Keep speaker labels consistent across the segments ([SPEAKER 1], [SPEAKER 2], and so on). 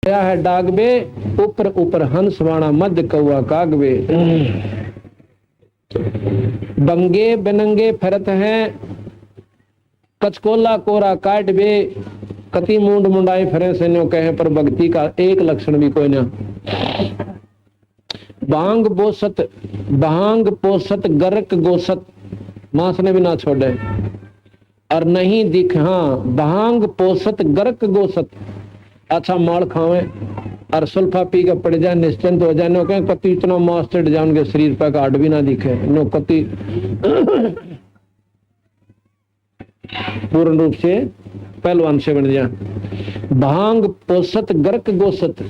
[SPEAKER 1] है डागबे, ऊपर ऊपर हंस वाणा मध्य कौआ कागबे। बंगे बनंगे फिरत हैं, कचकोला कोरा काट बे, कति मुंड मुंडाई फिरे से न्यो कहे, पर भक्ति का एक लक्षण भी कोई ना। भांग पोसत गर्क गोसत, मांस ने भी ना छोड़े और नहीं दिख। हाँ, भांग पोसत गर्क गोसत, अच्छा माल खावे और सुल्फा पी के पड़ जाए, निश्चिंत हो जाए। नो कहे कति इतना मांस चढ़ जाए उनके शरीर पर काट भी ना दिखे, नो कति पूर्ण रूप से पहलवान से बन जाए। भांग पोसत गर्क गोसत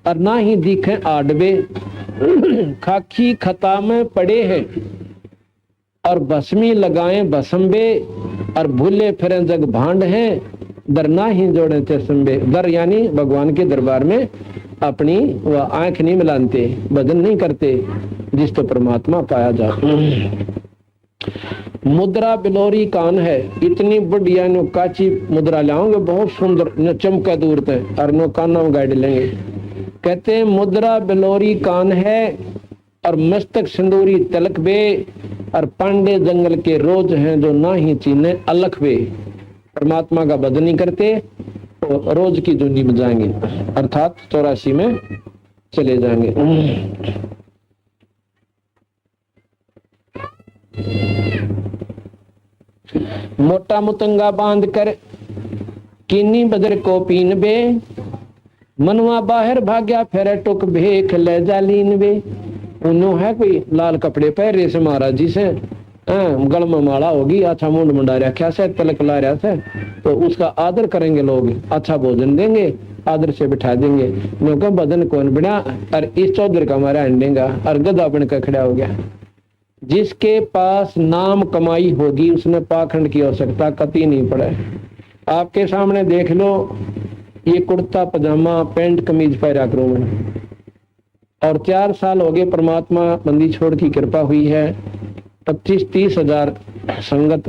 [SPEAKER 1] और ना ही दिखे आडबे, खाकी खता में पड़े हैं और भस्मी लगाए भसम्बे, और भूले फिरे जग भांड हैं, दर ना ही जोड़े चसम्बे। दर यानी भगवान के दरबार में अपनी वह आंख नहीं मिलाते, भजन नहीं करते, जिस तो परमात्मा पाया जा। मुद्रा बिलोरी कान है, इतनी बढ़िया नो काची मुद्रा लाओगे, बहुत सुंदर न चमका दूर तक और नो काना में गाइड लेंगे। कहते हैं मुद्रा बिलोरी कान है और मस्तक सिंदूरी तलक बे, और पांडे जंगल के रोज हैं जो ना ही चीने अलख बे। परमात्मा का भजन नहीं करते तो रोज की जूंजी में जाएंगे, अर्थात 84 में चले जाएंगे। मोटा मुतंगा बांध कर किन्नी बदर को पीन बे, मनवा बाहर भाग्या फेरे टुक भेख ले जालीन बे। उन्हों है कोई लाल कपड़े पहरे से महाराज जी से, गल में माला होगी, अच्छा मुंड मुंडा रखा से, तिलक ला रहा से, तो उसका आदर करेंगे लोग, अच्छा भोजन देंगे, आदर से बिठा देंगे। क्योंकि बदन कौन बिना और इस चौधर का हमारा अंडेगा और गधा बन कर खड़ा हो गया। जिसके पास नाम कमाई होगी उसने पाखंड की आवश्यकता कति नहीं पड़े। आपके सामने देख लो, ये कुर्ता पजामा पैंट कमीज पहरा करूं मैं, और 4 साल हो गए परमात्मा बंदी छोड़ की कृपा हुई है, 25-30 हजार संगत,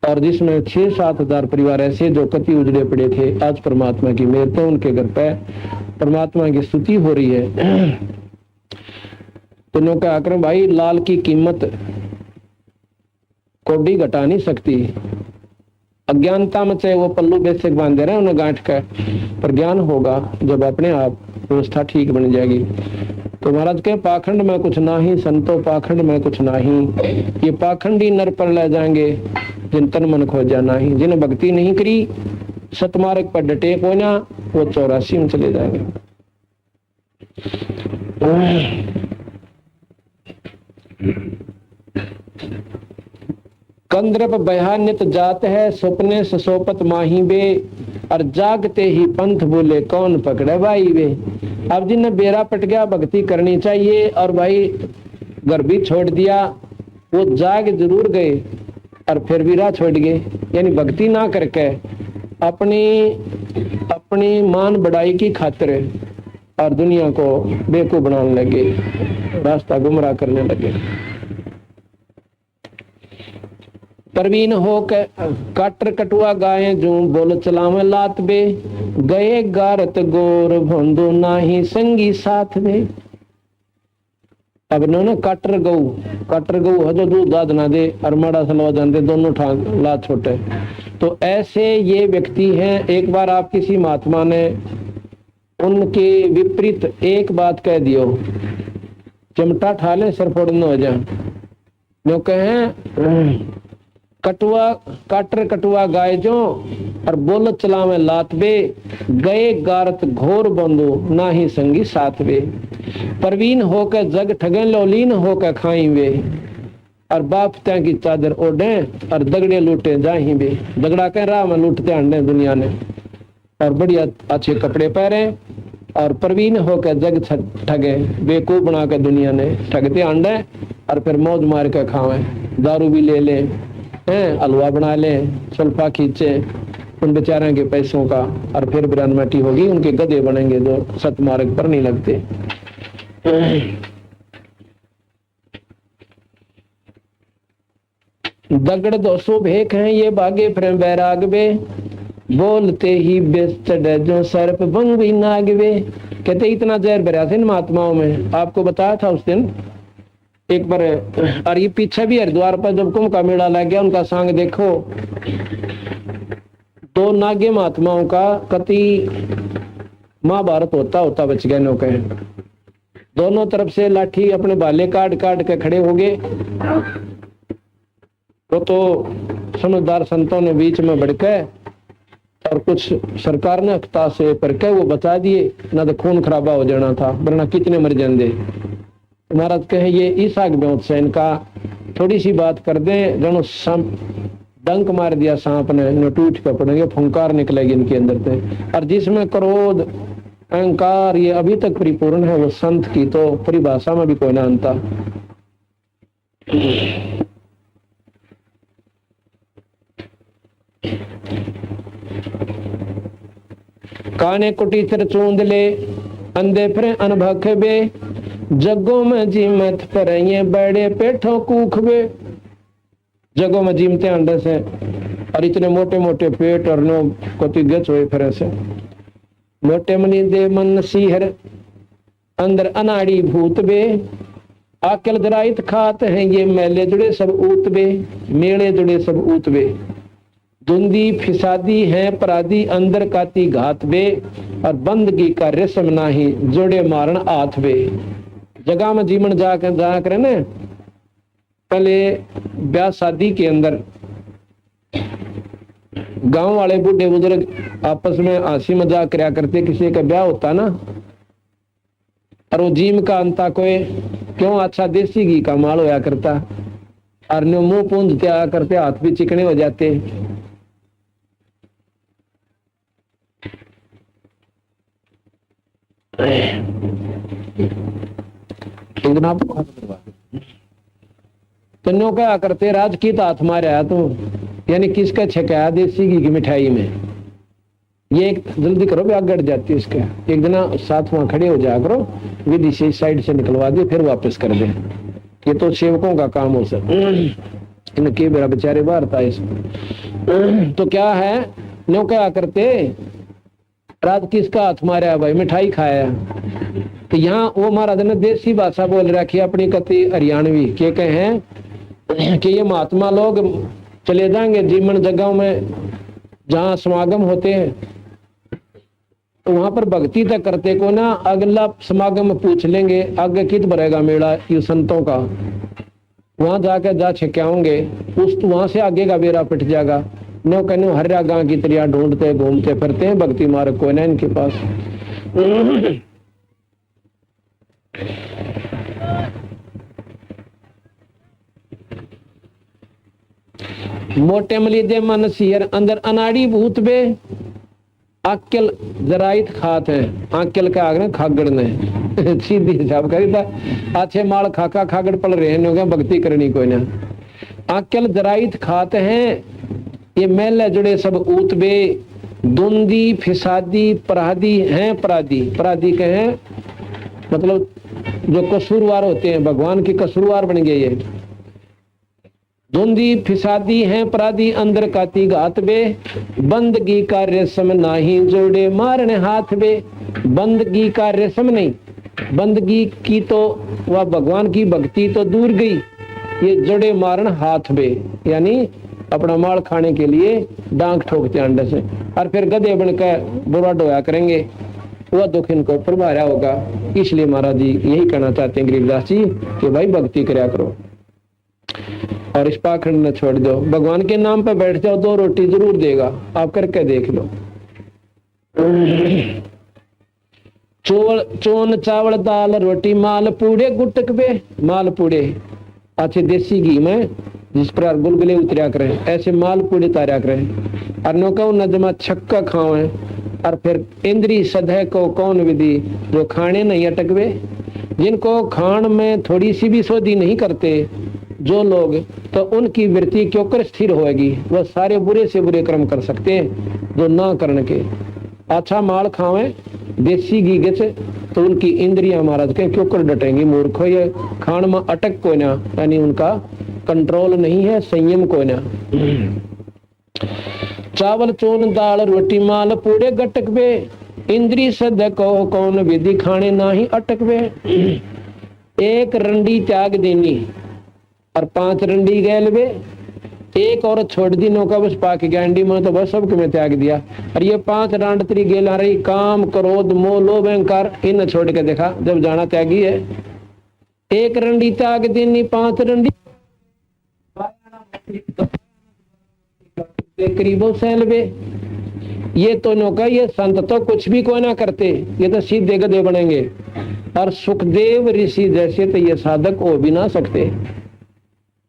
[SPEAKER 1] और जिसमें 6-7 हजार परिवार ऐसे जो कति उजड़े पड़े थे। आज परमात्मा की मेहर तो उनके घर पे परमात्मा की स्तुति हो रही है। तो नो क्या करें भाई, लाल की कीमत कोडी घटा नहीं सकती। अज्ञानता में चाहे वो पल्लू बेसिक बांधे रहे उन्हें गांठ का, पर ज्ञान होगा जब अपने आप व्यवस्था ठीक बन जाएगी। तो महाराज के पाखंड में कुछ ना ही, संतो पाखंड में कुछ ना ही, ये पाखंडी नर पर ले जाएंगे जिन तन मन खो जाना ही। जिन्हें भक्ति नहीं करी, सतमार्ग पर डटे को ना, वो 84 में चले जाएंगे। कंद्रप बहा नित जात है, सपने ससोपत माही बे, और जागते ही पंथ बोले कौन पकड़े भाई वे। अब जिन्हें बेरा पट गया, भक्ति करनी चाहिए, और भाई घर भी छोड़ दिया, वो जाग जरूर गए और फिर भी राह छोड़ गए। यानी भक्ति ना करके अपनी मान बढ़ाई की खातिर और दुनिया को बेवकूफ बनाने लगे, रास्ता गुमराह करने लगे। परवीन हो के काटर कटुआ गाये जो बोल चलावे लात बे, गए गारत गोर भोंदो नाही संगी साथ में। अब इन्होंने काटर गऊ हजो दूध दाद ना दे और माड़ा सलवा जानते, दोनों ठाक लात छोटे। तो ऐसे ये व्यक्ति हैं। एक बार आप किसी महात्मा ने उनके विपरीत एक बात कह दियो, चिमटा ठा ले सर फोड़ना हो जाए। जो कहें काटर कटुआ गाय जो और बोल चलावे लात बे, गए गारत घोर बंदो ना ही संगी साथ वे। परवीन होकर जग ठगे लोलीन होकर खाई वे, और बाप त्या की चादर ओढ़े और दगड़े लूटे जाही वे। दगड़ा कह रहा मैं लूटते अंडे दुनिया ने, और बढ़िया अच्छे कपड़े पहने, और प्रवीण होकर जग ठगे, बेवकूफ बना कर दुनिया ने ठगते अंडे, और फिर मौज मार कर खावे, दारू भी ले ले, हलवा बना ले, सुल्फा खींचे उन बेचारों के पैसों का, और फिर बिरानमटी होगी, उनके गधे बनेंगे जो सतमार्ग पर नहीं लगते। दगड़ 200 भेक हैं ये भागे फिर बैराग बे, बोलते ही बेस्त जो सर्प बंगी नागवे। कहते इतना जहर भरा था इन महात्माओं में, आपको बताया था उस दिन एक बार। और ये पीछे भी हरिद्वार पर जब कुंभ का मेला लग गया, उनका सांग देखो, दो नागे महात्माओं का कति महाभारत होता होता बच गए नौके। दोनों तरफ से लाठी अपने भाले काट काट के खड़े हो गए। वो तो समझदार संतों ने बीच में भड़के और कुछ सरकार ने अख्ता से करके वो बचा दिए, ना तो खून खराबा हो जाना था, वरना कितने मर जाते। महाराज कहे ये इस आग में से इनका थोड़ी सी बात कर दें, जनो डंक मार दिया सांप ने, टूट के पड़ेंगे, फुंकार निकलेगी इनके अंदर से। और जिसमें क्रोध अहंकार ये अभी तक परिपूर्ण है, वो संत की तो परिभाषा में भी कोई ना अंता। काने कुटी सिर चूंद ले, अंधे फिर अनभख बे, जगों में जीमत पर ये बड़े पेठों कूखबे। जगों में जीमते अंडे से, और इतने मोटे मोटे पेट और नो कोती गच हुए फिर से। मोटे मनी दे मन सीहर, अंदर अनाड़ी भूत बे, आकल दराइत खात हैं ये मेले जुड़े सब ऊतबे, मेले जुड़े सब ऊतबे। धुंधी फिसादी है पराधी, अंदर काती घात बे, और बंदगी का रेशम नाही जोड़े मारण आथ बे। जगह में जीवन जा करे ना, पहले ब्याह शादी के अंदर गांव वाले बूढ़े बुजुर्ग आपस में हंसी मजाक करया करते, किसी का ब्याह होता ना, और वो जीम का अंता कोई क्यों अच्छा देसी घी का माल होया करता, और मुंह पूंजते आया करते, हाथ भी चिकने हो जाते। तन्नो क्या करते, राज की तो हाथ मारा तो यानी किसका छकाया देसी घी की मिठाई में। ये एक जल्दी करो भी आग गड़ जाती है इसका। एक दिन साथ वहां खड़े हो जाया करो, विधि से साइड से निकलवा दे, फिर वापस कर दे। ये तो सेवकों का काम हो सक, इनके मेरा बेचारे बाहर था इसमें। तो क्या है, नो क्या करते, रात किसका हाथ मारा भाई, मिठाई खाया। तो यहाँ वो महाराज ने देसी भाषा बोल रखी अपनी कति हरियाणवी, के कहे कि ये महात्मा लोग चले जाएंगे जीवन जगहों में जहाँ समागम होते हैं, तो वहां पर भक्ति तक करते को ना, अगला समागम पूछ लेंगे आगे कित भरेगा मेला ये संतों का, वहां जाकर जा छिकाओगे उस वहां से आगे का बेरा पिट जाएगा। नो कहने हर गांव की तरह ढूंढते घूमते फिरते हैं, भक्ति मार्ग कोई ना इनके पास। मोटे मली दे मन सियर, अंदर अनाड़ी भूत बे, आक्यल जराइत खात है। आक्यल का आगे खागड़ ने सीधी हिसाब करी था, अच्छे माल खाका खागड़ पड़ रहे हैं, भक्ति करनी कोई ना। आक्यल जराइत खात हैं ये मेले जुड़े सब ऊतबे, धुंधी फिसादी पराधी हैं। पराधी पराधी के हैं मतलब जो कसूरवार होते हैं, भगवान की कसूरवार बन गए ये। धुंधी फिसादी हैं पराधी, अंदर काती घात बे, बंदगी का रेशम नाही जोड़े मारने हाथ बे। बंदगी का रेशम नहीं, बंदगी की तो वह भगवान की भक्ति तो दूर गई, ये जोड़े मारन हाथ बे, यानी अपना माल खाने के लिए डांग ठोकते अंडे से, और फिर गधे बनकर बुरा डोया करेंगे, वह दुख इनको ऊपर भारा होगा। इसलिए महाराज जी यही कहना चाहते हैं गरीबदास जी कि भाई भक्ति करया करो और इस पाखंड न छोड़ दो, भगवान के नाम पर बैठ जाओ, 2 रोटी जरूर देगा, आप करके देख लो। चोन चावल दाल रोटी माल पूड़े गुटक बे, माल पूड़े अच्छे देसी घी में जिस प्रकार गुलगुले उतरिया करें, ऐसे माल पूड़े तारा करें। और नो कहूं न जमा छक्का खावे, और फिर इंद्री सदह को कौन विधि जो खाने नहीं अटकवे। जिनको खान में थोड़ी सी भी सोधी नहीं करते जो लोग, तो उनकी वृत्ति क्यों कर स्थिर होएगी, वह सारे बुरे से बुरे कर्म कर सकते हैं जो ना करने के। अच्छा माल खावे देसी घी गच, तो उनकी इंद्रियां महाराज के क्यों कर डटेंगी, मूर्ख। ये खान में अटक कोई ना, यानी उनका कंट्रोल नहीं है, संयम कोई ना। चावल चून दाल रोटी माल पूरे गटक बे, इंद्री सद को कौन विधि खाने नाही अटक बे। एक रंडी त्याग देनी और 5 रंडी गैल बे, एक और छोड़ दी नौका बस पाक गैंडी में तो बस सबके में त्याग दिया। और ये 5 रांड तेरी गेला रही, काम क्रोध मोह लोभ अहंकार, इन छोड़ के देखा जब जाना त्यागी है। एक रंडी त्याग देनी 5 रंडी करीबो सैलवे। ये तो नौका ये संत तो कुछ भी कोई ना करते, ये तो सीधे गधे बनेंगे। और सुखदेव ऋषि जैसे तो ये साधक हो भी ना सकते।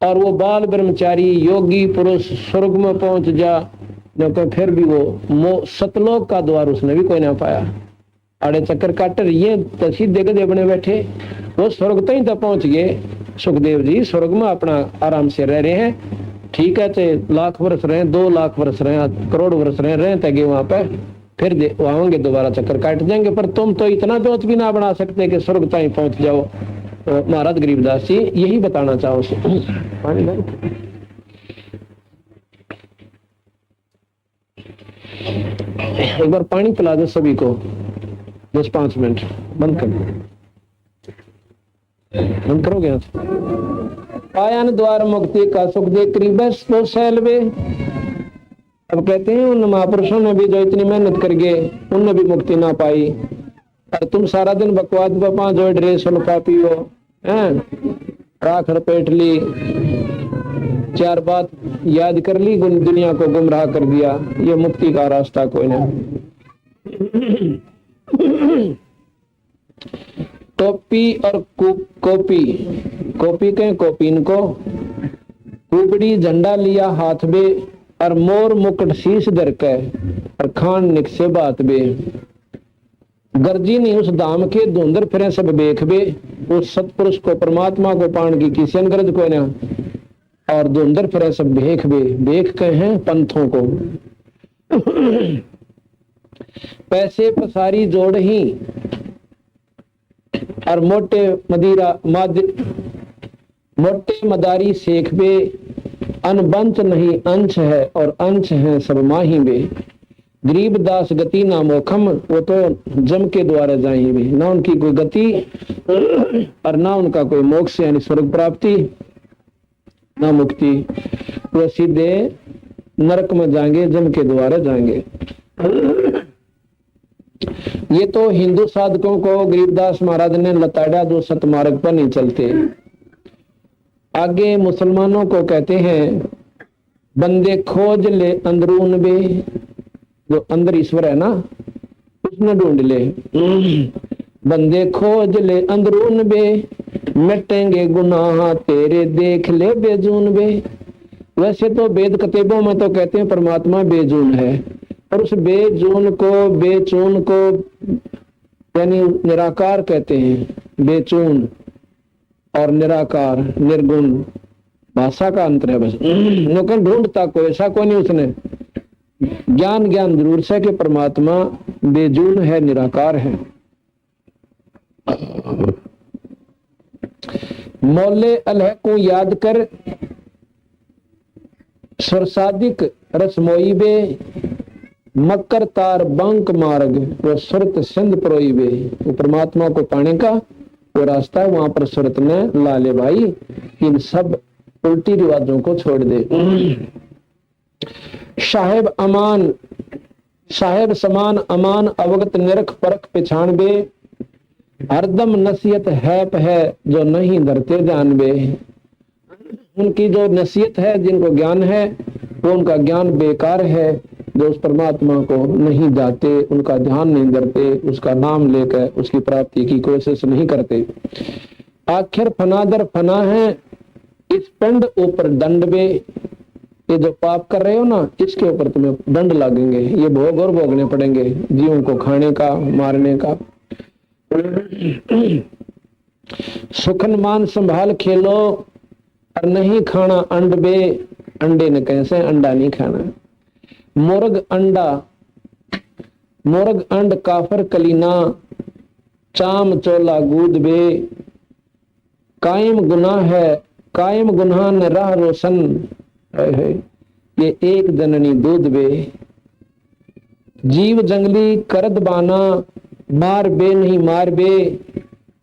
[SPEAKER 1] और वो बाल ब्रह्मचारी योगी पुरुष स्वर्ग में पहुंच जा, नौका फिर भी वो सतलोक का द्वार उसने भी कोई ना पाया। आड़े चक्कर काटर ये तो सीधे गधे बने बैठे, वो स्वर्ग तो ही तो पहुंच गए। सुखदेव जी स्वर्ग में अपना आराम से रह रहे हैं, ठीक है, चाहे लाख वर्ष रहे, 2 लाख वर्ष रहे, करोड़ वर्ष रहे तगे वहां पे, फिर आएंगे दोबारा चक्कर काट जाएंगे। पर तुम तो इतना दोस्त भी ना बना सकते कि स्वर्ग तक पहुंच जाओ। तो महाराज गरीबदास जी यही बताना चाहो। एक बार पानी पिला दो सभी को, 10-5 मिनट बंद कर, बंद करोगे आप। पायन द्वार मुक्ति का सुख दे करीबस तो सैलवे। अब कहते हैं उन महापुरुषों ने भी जो इतनी मेहनत कर गए उनने भी मुक्ति ना पाई। और तुम सारा दिन बकवास बपा जो ड्रेस पापी हो हैं, राख रपेट ली, 4 बात याद कर ली, दुनिया को गुमराह कर दिया। ये मुक्ति का रास्ता कोई नहीं। टोपी और कॉपी, कॉपी के कॉपीन को, कुबड़ी झंडा लिया हाथ में और मोर मुकुट शीश धर के और खान निक से बात बे। गर्जी नहीं उस धाम के धुंधर फिरे सब बेख बे। उस सतपुरुष को परमात्मा को पाण की किसी गरज को ना, और धुंधर फिरे सब बेख बे। बेख के हैं पंथों को। पैसे पसारी जोड़ ही और मोटे मदारी सेख बे। अनबंच नहीं अंश है और अंश है सब माही बे। गरीबदास गति ना मोखम, वो तो जम के द्वारा जाएंगे, ना उनकी कोई गति और ना उनका कोई मोक्ष यानी स्वर्ग प्राप्ति ना मुक्ति। वो सीधे नरक में जाएंगे, जम के द्वारा जाएंगे। ये तो हिंदू साधकों को गरीबदास महाराज ने लताड़ा, जो सतमार्ग पर नहीं चलते। आगे मुसलमानों को कहते हैं बंदे खोज ले अंदरून बे, जो अंदर ईश्वर है ना उसने ढूंढ ले। बंदे खोज ले अंदरून बे, मिटेंगे गुनाह तेरे देख ले बेजून बे। वैसे तो वेद कतेबों में तो कहते हैं परमात्मा बेजून है, और उस बेजून को बेचून को यानी निराकार कहते हैं। बेचून और निराकार निर्गुण भाषा का अंतर है बस। नौकर ढूंढता कोई ऐसा कोई नहीं, उसने ज्ञान जरूर से कि परमात्मा बेजून है, निराकार है। मौले अलह को याद कर सुरसादिक रसमोई बे। मकर तार बंक मार्ग वो सुरत सिंध प्रोई बे। वो परमात्मा को पाने का वो रास्ता है, वहां पर सुरत ने ला ले भाई। इन सब उल्टी रिवाजों को छोड़ दे। साहेब समान अमान अवगत निरख परख पहचान बे। हरदम नसीहत है जो नहीं धरते जान बे। उनकी जो नसीहत है, जिनको ज्ञान है, वो उनका ज्ञान बेकार है। जो उस परमात्मा को नहीं जाते, उनका ध्यान नहीं धरते, उसका नाम लेकर उसकी प्राप्ति की कोशिश नहीं करते। आखिर फनादर फना है इस पिंड ऊपर दंड बे। ये जो पाप कर रहे हो ना, इसके ऊपर तुम्हें दंड लगेंगे, ये भोग और भोगने पड़ेंगे, जीवों को खाने का मारने का। सुखन मान संभाल खेलो और नहीं खाना अंड बे। अंडे ने कैसे अंडा नहीं खाना। मुर्ग अंड काफर कलीना चाम चोला गूद बे। कायम गुनाह न राह रोशन है। ये एक जननी दूध बे। जीव जंगली करद बाना, मार बे नहीं मार बे,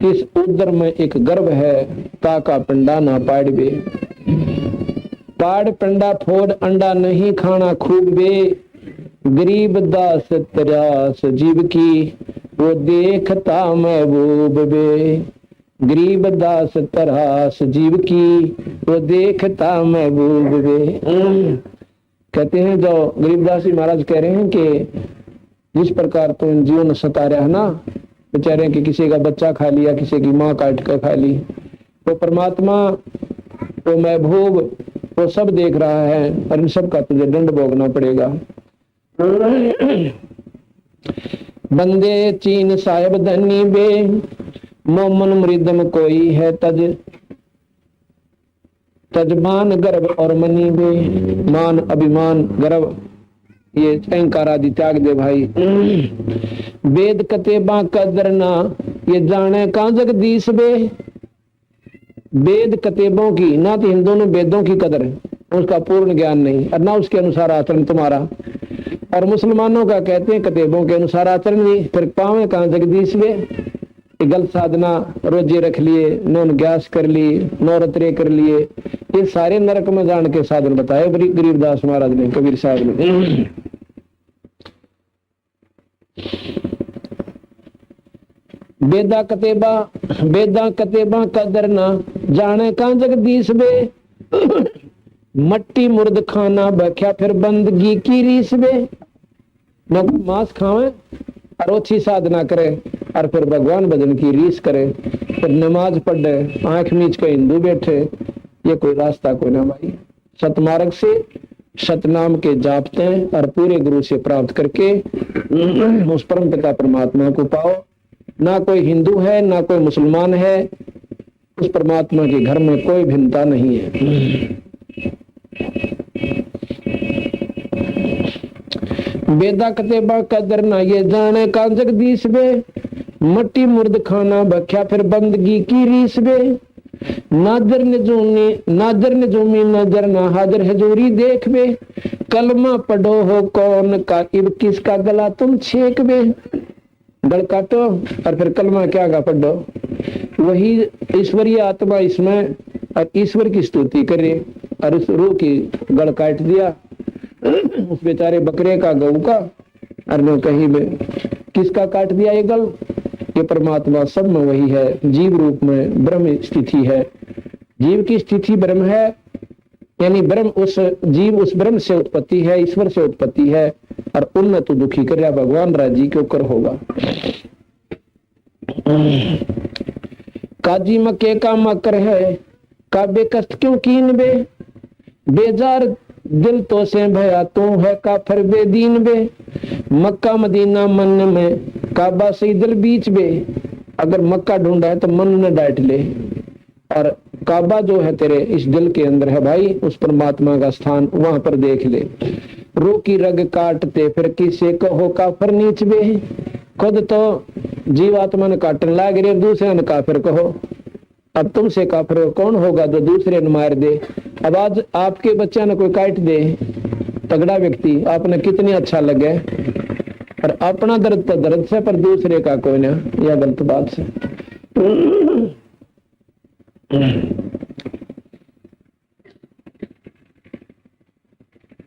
[SPEAKER 1] इस उदर में एक गर्भ है, ताका पिंडा ना पाड़ बे। पाड़ पिंडा फोड़ अंडा नहीं खाना खूब बे, गरीब दास तरास जीव की, वो देखता महबूब बे। गरीब दास तरास जीव की, वो देखता महबूब बे। कहते हैं, जो गरीबदास जी महाराज कह रहे हैं कि जिस प्रकार तो जीवन सता रहा है ना, बेचारे कि किसी का बच्चा खा लिया, किसी की माँ काट कर खा ली, तो परमात्मा वो महबूब वो सब देख रहा है और इन सब का तुझे दंड भोगना पड़ेगा। बंदे चीन साहेब धनी बे, मोमन मृदम कोई है तज, तजमान गर्भ और मनी बे। मान अभिमान गर्भ ये अहंकार आदि त्याग दे भाई। वेद कतेबा कदरना, ये जाने का जगदीश बे। वेद कतेबों की ना तो हिंदुओं ने वेदों की कदर है, उसका पूर्ण ज्ञान नहीं और ना उसके अनुसार आचरण तुम्हारा। और मुसलमानों का कहते हैं कतेबों के अनुसार आचरण नहीं, फिर पावे कहाँ जगदीश बे। गलत साधना रोजे रख लिए, नौन ग्यास कर ली, नौरत्रे कर लिए, ये सारे नरक में जान के साधन बताए गरीबदास महाराज ने, कबीर साहब ने। बेदा कतेबा कदर ना, जाने का जगदीश बे। मट्टी मुर्द खाना बख्या फिर बंदगी की रीस बे। न मांस खावे और अच्छी साधना करे और फिर भगवान भजन की रीस करे, फिर नमाज पढ़े, आंख मीच के हिंदू बैठे, ये कोई रास्ता कोई ना भाई। सतमार्ग से सतनाम के जापते और पूरे गुरु से प्राप्त करके उस परम पिता परमात्मा को पाओ। ना कोई हिंदू है ना कोई मुसलमान है, उस परमात्मा के घर में कोई भिन्नता नहीं है। वेदा कतेबा कदर ना, ये जाने का जगदीश बे। मट्टी मुर्द खाना बख्या फिर बंदगी की रीस बे। नादर ने जूमी नजर ना, हाजर हजूरी देख बे। कलमा पढ़ो हो कौन का, इब किसका गला तुम छेक बे। गल काटो और फिर कलमा क्या का पढ़ो, वही ईश्वरीय आत्मा इसमें और ईश्वर की स्तुति करे और उस रूह की गल काट दिया, उस बेचारे बकरे का गऊ का, और ने कहीं में किसका काट दिया ये गल। ये परमात्मा सब में वही है, जीव रूप में ब्रह्म स्थिति है। जीव की स्थिति ब्रह्म है, यानी ब्रह्म उस जीव उस ब्रह्म से उत्पत्ति है, ईश्वर से उत्पत्ति है। और उन्न तो दुखी कर रहा भगवान राजी के ऊपर होगा। काजी मक्के का मकर है, काबे कष्ट क्यों कीन बे। बेजार दिल तो से भया तू है काफर बेदीन बे। मक्का मदीना मन में, काबा से दिल बीच बे। अगर मक्का ढूंढा है तो मन में डांट ले, और काबा जो है तेरे इस दिल के अंदर है भाई, उस परमात्मा का स्थान वहां पर देख ले। रू की रग काटते फिर किसे कहो काफर नीच बे। खुद तो जीवात्मा ने काटने लाग रहे, दूसरे ने काफिर कहो। अब तुमसे काफिर कौन होगा जो दूसरे ने मार दे। अब आज आपके बच्चा ने कोई काट दे, तगड़ा व्यक्ति, आपने कितनी अच्छा लगे, पर अपना दर्द तो दर्द से, पर दूसरे का कोई ना, यह गलत बात से।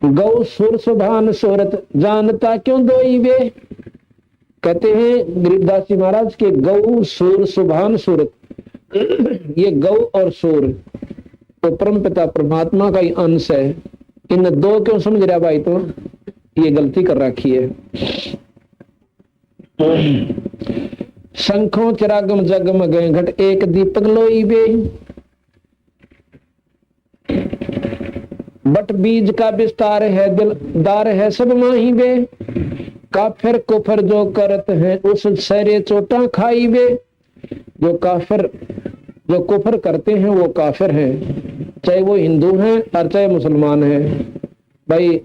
[SPEAKER 1] गौ सुर सुभान सूरत, जानता क्यों दोई वे। कहते हैं गरीबदास जी महाराज के गौ सुर सुभान सूरत, ये गौ और सूर तो परम पिता परमात्मा का ही अंश है। इन दो क्यों समझ रहा भाई, तो ये गलती कर रखी है। शंखों चिरागम जगमग घट एक दीपक लोई बे। बट बीज का विस्तार है दिलदार है सब माही बे। काफिर कुफर जो करत है उस सरे चोटा खाई बे। जो काफिर जो कुफर करते हैं वो काफिर हैं, चाहे वो हिंदू हैं और चाहे मुसलमान हैं। भाई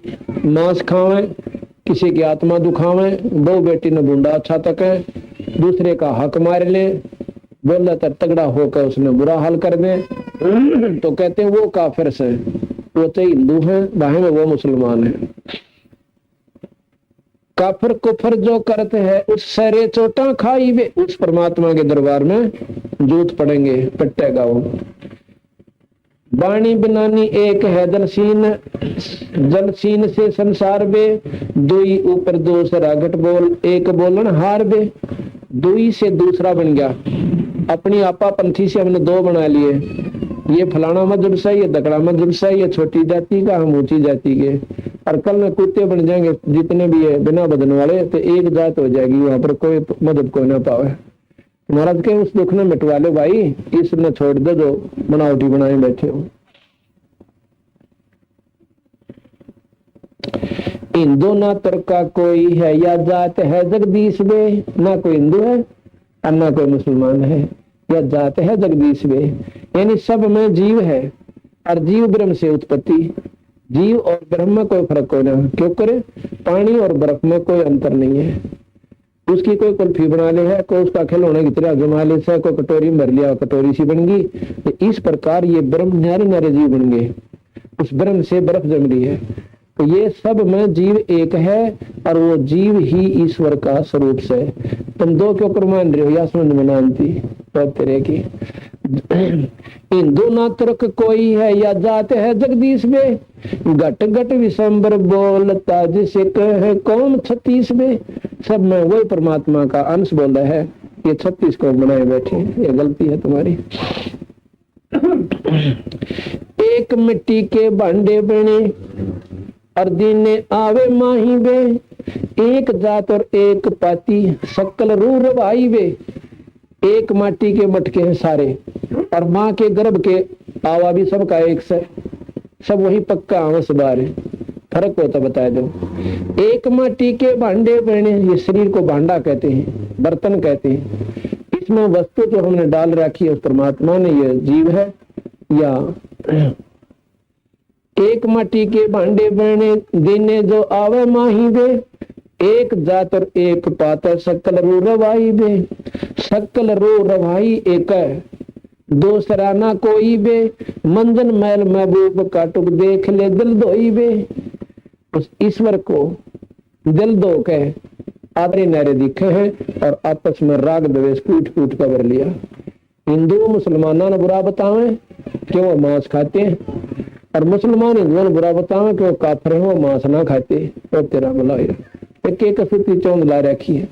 [SPEAKER 1] मांस खावें, किसी की आत्मा दुखावें, दो बेटी ने बूंदा अच्छा तक है, दूसरे का हक मार ले, बोला तो तगड़ा होकर उसने बुरा हाल कर दे, तो कहते हैं वो काफिर से। वो तो हिंदू है, बाहे में वो मुसलमान है। काफर कुफर जो करते हैं उस सरे चोटा खाई वे, उस परमात्मा के दरबार में जूत पड़ेंगे, पट्टेगा वो। वाणी बनानी एक है जलसीन, जलसीन से संसार बे, दुई ऊपर दूसरा घट बोल, एक बोलन हार बे। दुई से दूसरा बन गया, अपनी आपा पंथी से हमने दो बना लिए, ये फलाना मजहब से, ये दकड़ा मजहब से, ये छोटी जाति का, हम ऊंची जाति के। और कल में कुत्ते बन जाएंगे जितने भी है बिना बदन वाले, तो एक जात हो जाएगी, वहां पर कोई मदद कोई ना पावे। महाराज के उस दुख ने मिटवा लो भाई, इसने छोड़ दो जो बनावटी बनाए बैठे हो। हिंदू ना तुर्का कोई है या जात है जगदीश वे, ना कोई हिंदू है और ना कोई मुसलमान है, या जात है जगदीश वे। यानी सब में जीव है और जीव ब्रह्म से उत्पत्ति। जीव और ब्रह्म में कोई फर्क कोई ना, क्यों करे? पानी और बर्फ में कोई अंतर नहीं है। उसकी कोई कुल्फी बना ले है, कोई उसका खिलौने की तरह जमा ले से, कोई कटोरी भर लिया कटोरी सी बन गई। तो इस प्रकार ये ब्रह्म न्यारे न्यारे जीव बन गए, उस ब्रह्म से बर्फ जम रही है। तो ये सब में जीव एक है और वो जीव ही ईश्वर का स्वरूप से। तुम दो क्यों कर मान रहे हो? या समझ में नानती तेरे की। हिंदू ना तुर्क कोई है या जात है जगदीश में, घट घट विशंबर बोलता जिसे कहे कौन 36 में। सब में वही परमात्मा का अंश बोला है, ये 36 को बनाए बैठे, ये गलती है तुम्हारी। एक मिट्टी के भांडे बने और दीने आवे माही वे, एक जात और एक पाती सकल रू रवाई वे। एक माटी के मटके हैं सारे, और माँ के गर्भ के आवा भी सबका एक से, सब वही पक्का आंस बार है। फर्क होता बताए दो। एक माटी के भांडे बने, ये शरीर को भांडा कहते हैं, बर्तन कहते हैं। इसमें वस्तु जो हमने डाल रखी है उस परमात्मा ने, ये जीव है। या एक माटी के भांडे बने दीने जो आवे माही वे, एक जात और एक पाता सकल रू रवाई बे। सकल रू रवाई एक है, दूसरा ना कोई बे। मंजन मैल महबूब काटुक देख ले दिल दोई बे। उस ईश्वर को दिल दो के आदरे नारे दिखे हैं और आपस में राग द्वेष कूट कूट कर भर लिया। हिंदू मुसलमाना ने बुरा बतावे क्यों वो मांस खाते हैं, और मुसलमान हिंदुओं ने बुरा बतावे क्यों काफर है वो मांस ना खाते। और तेरा भला एक एक सूती चौंध ला रखी है।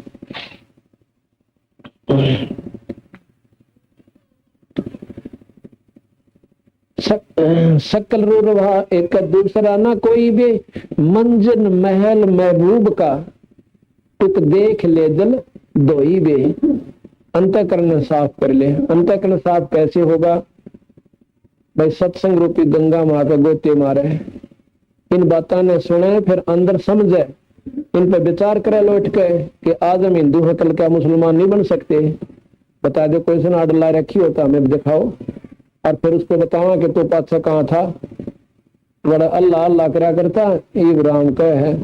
[SPEAKER 1] सकल रू रवा एक दूसरा ना कोई बे। मंजन महल महबूब का टुक देख ले दिल दोई बे। अंतःकरण साफ कर ले। अंतःकरण साफ कैसे होगा भाई? सत्संग रूपी गंगा माँ के गोते मारे, इन बातों ने सुने, फिर अंदर समझे, इन पर विचार करे लौट के कि आज हम हिंदू हैं कल क्या मुसलमान नहीं बन सकते। बता दो कोई सुना ला रखी होता हमें दिखाओ, और फिर उसको बतावा कि तो पाछा कहाँ था, बड़ा अल्लाह अल्लाह करा करता, ये राम कह है,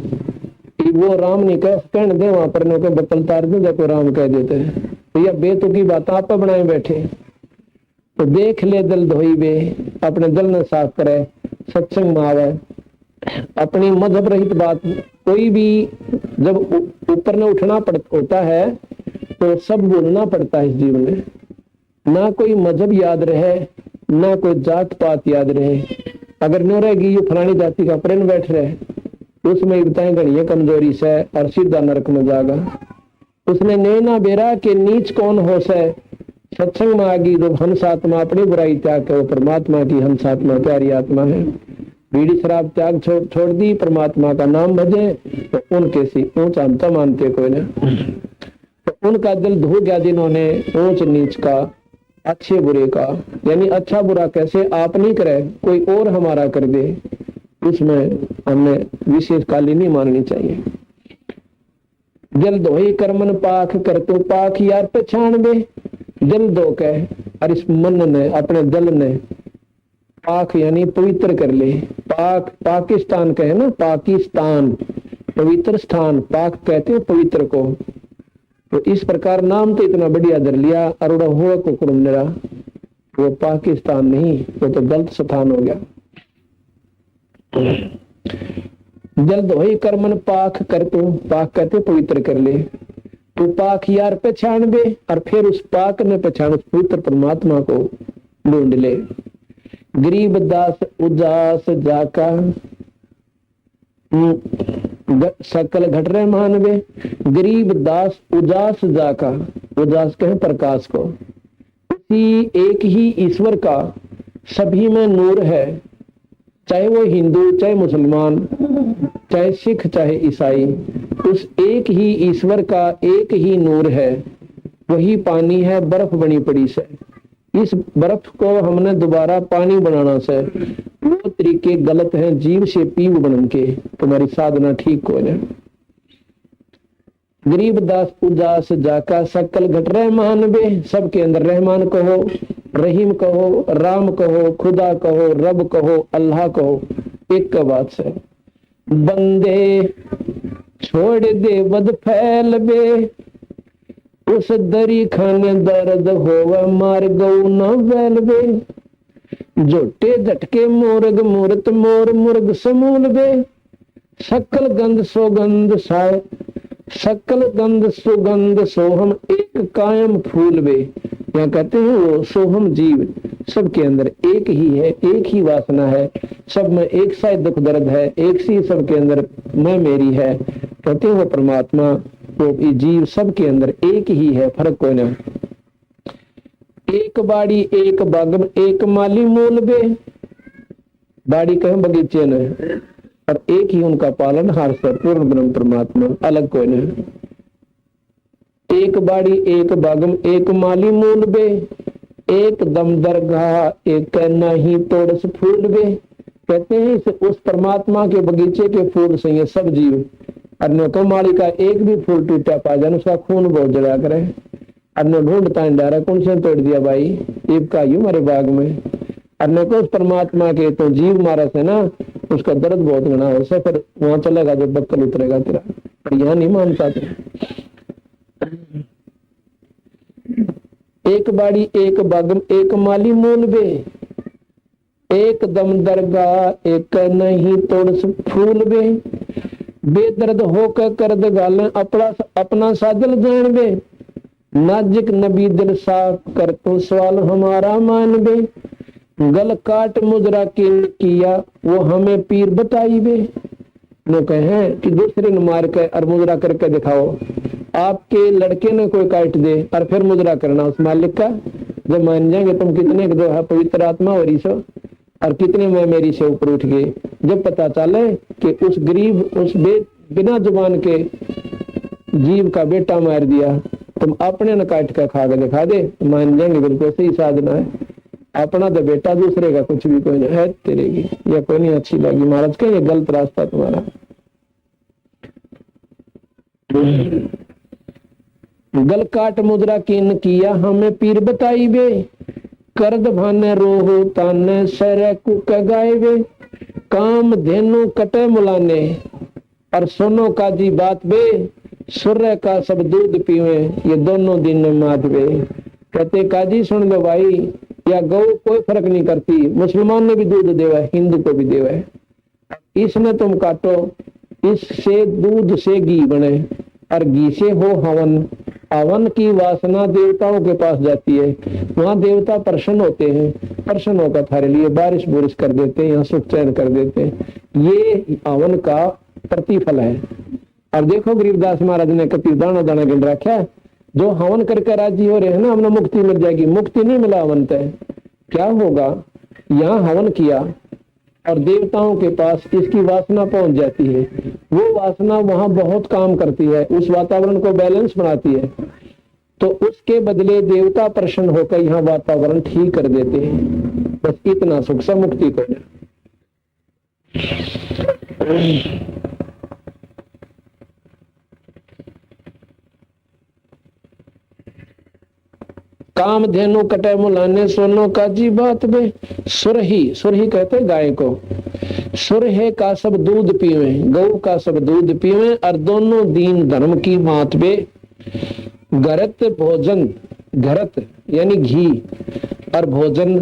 [SPEAKER 1] वो राम नहीं कह कहने दे, वहां पर के बतल तार दे जब राम कह देते हैं। तो यह बेतुकी बात आप बनाए बैठे। तो देख ले दिल धोई बे, अपने दिल ने साफ करे, सत्संग में आवे, अपनी मजहब रहित बात। कोई भी जब ऊपर ने उठना होता है तो सब बोलना पड़ता है इस जीवन में। ना कोई मजहब याद रहे, ना कोई जात पात याद रहे। अगर न रहेगी ये फलानी जाति का प्रण बैठ रहे, उसमें बताएं गणिये कमजोरी से और सीधा नरक में जागा। उसने नैना बेरा के नीच कौन हो से, सत्संग में आगी जो हंस आत्मा अपनी बुराई त्याग के वो परमात्मा की हंस आत्मा प्यारी आत्मा है। बीड़ी शराब त्याग छोड़ दी, परमात्मा का नाम भजे, तो उनके सी ऊंचा अंत मानते कोई ना। तो उनका दिल धो गया जिन्होंने ऊंच नीच का, अच्छे बुरे का, यानी अच्छा बुरा कैसे आप नहीं करे कोई और हमारा कर दे, उसमें हमने विशेष काली नहीं माननी चाहिए। दिल धोई कर्मन पाख कर तू पाख यार पहचान बे। दिल धो के और इस मन ने अपने दिल ने पाक यानी पवित्र कर ले। पाक पाकिस्तान कहे ना, पाकिस्तान पवित्र स्थान, पाक कहते हैं पवित्र को। तो इस प्रकार नाम तो इतना बढ़िया धर लिया, अरुण हो कुकुरम निरा, वो पाकिस्तान नहीं, वो तो गलत स्थान हो गया। जल्द होई कर मन पाख कर तू, पाख कहते पवित्र कर ले, तू पाख यार पहचान बे, और फिर उस पाक ने पहचान उस पवित्र परमात्मा को ढूंढ ले। गरीब दास उजास जाका सकल घट रहे मानवे, गरीब दास उजास जाका, उजास कहें प्रकाश को, उसी एक ही ईश्वर का सभी में नूर है, चाहे वो हिंदू चाहे मुसलमान चाहे सिख चाहे ईसाई, उस एक ही ईश्वर का एक ही नूर है, वही पानी है बर्फ बनी पड़ी से। इस बर्फ को हमने दोबारा पानी बनाना से, वो तरीके गलत हैं, जीव से पीव बन के तुम्हारी साधना ठीक हो जाए। गरीब दास उजास जाका सकल घट रहमान बे, सबके अंदर रहमान कहो, रहीम कहो, राम कहो, खुदा कहो, रब कहो, अल्लाह कहो, एक का बात से। बंदे छोड़ दे बद फैल बे, उस दरी खाने दर्द होवे मार गऊ न बैल बे, जोटे झटके मोरग मूरत मोर मुर्ग समूल बे, सकल गंध सोगंध साय, सकल गंध सुगंध सोहम एक कायम फूल बे। यहाँ कहते हैं वो सोहम जीव सबके अंदर एक ही है, एक ही वासना है, सब में एक सा दुख दर्द है, एक सी सबके अंदर मैं मेरी है। कहते हैं वो परमात्मा वो जीव सबके अंदर एक ही है, फर्क कोई ना। एक बाड़ी एक बागम एक माली मूल बे, बाड़ी कहें बगीचे ने, और एक ही उनका पालन हार से पूर्ण ब्रह्म परमात्मा, अलग कोई नहीं। एक बाड़ी एक बागम एक माली मूल बे, एक दम दरगाह एक नहीं तोड़स फूल बे। कहते हैं इस उस परमात्मा के बगीचे के फूल से ये सब जीव, अन्य को माली का एक भी फूल टूटा पा जाए उसका खून बहुत जला करे, अन्य ढूंढता है डारा कौन से तोड़ दिया भाई ईब का यू हमारे बाग में, अन्य को उस परमात्मा के तो जीव मारा से ना उसका दर्द बहुत गना हो से, फिर वहां चलेगा जब बक्कल उतरेगा तेरा, पर यहाँ नहीं मानता तेरा। एक बाड़ी एक बागम एक माली मूल बे, एक दम दरगाह एक नहीं तोड़स फूल बे, बेदर्द होकर करद गालें अपना साजल जान बे, नाजिक नबी दिल साफ कर तो सवाल हमारा मान बे, गल काट मुजरा किया वो हमें पीर बताई बे। लोग कहे कि दूसरे ने मार कर और मुजरा करके दिखाओ, आपके लड़के ने कोई काट दे और फिर मुजरा करना उस मालिक का, जब मान जाएंगे तुम कितने जो है पवित्र आत्मा और ईशो और कितने में मेरी से ऊपर उठ गए। जब पता चले कि उस गरीब उस बिना जुबान के जीव का बेटा मार दिया, तुम अपने न काट कर खा के दिखा दे, मान जाएंगे बिल्कुल सही साधना है। अपना तो बेटा दूसरे का कुछ भी कोई नहीं है तेरे की, या कोई नहीं अच्छी लगी महाराज का, ये गलत रास्ता तुम्हारा। गल काट मुद्रा किन किया हमें पीर बताई बे, करद भाने रोहो ताने सरे कुक गाए बे, काम धेनु कटे मुलाने और सुनो काजी बात बे, सूर्य का सब दूध पीवे ये दोनों दिन में मात बे। कहते काजी सुन लो भाई, या गौ कोई फर्क नहीं करती, मुसलमान ने भी दूध देवा है हिंदू को भी देवा है, इसमें तुम काटो, इससे दूध से घी बने और घी से हो हवन, हवन की वासना देवताओं के पास जाती है, वहां देवता प्रसन्न होते हैं, प्रसन्न होकर थारे लिए बारिश बुरिश कर देते हैं, यहाँ सुख चैन कर देते हैं, ये हवन का प्रतिफल है। और देखो गरीबदास महाराज ने कति दाना दाना गिन रखा है, जो हवन करके राजी हो रहे हैं ना हमने मुक्ति मिल जाएगी, मुक्ति नहीं मिला हवन तय क्या होगा, यहाँ हवन किया और देवताओं के पास इसकी वासना पहुंच जाती है, वो वासना वहां बहुत काम करती है, उस वातावरण को बैलेंस बनाती है, तो उसके बदले देवता प्रसन्न होकर यहाँ वातावरण ठीक कर देते हैं। बस इतना सुख से मुक्ति को काम धेनु कटे मुलाने सोनो का जी बात बे, सुरही सुरही कहते गाय को, सुरहे का सब दूध पीवे, गौ का सब दूध पीवे और दोनों दीन धर्म की मात बे, घरत भोजन, घरत यानी घी और भोजन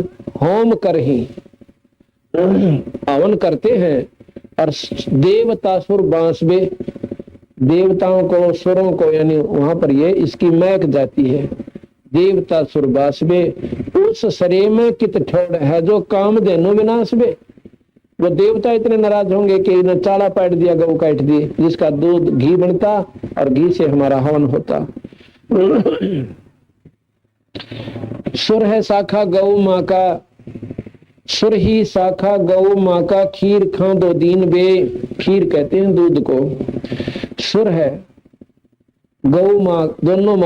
[SPEAKER 1] होम कर ही हवन करते हैं और देवता सुर बांसबे, देवताओं को सुरों को यानी वहां पर ये इसकी महक जाती है। देवता सुर बांसबे उस सरे में कित ठोड़ है जो कामधेनु विनाश बे। वो देवता इतने नाराज होंगे कि इन्हें चाड़ा पाट दिया, गऊ काट दी, जिसका दूध घी बनता और घी से हमारा हवन होता। सुर है शाखा गऊ माँ का, सुर ही शाखा गऊ माँ का, खीर खा दो दीन बे। खीर कहते हैं दूध को। सुर है गऊ माँ, दोनों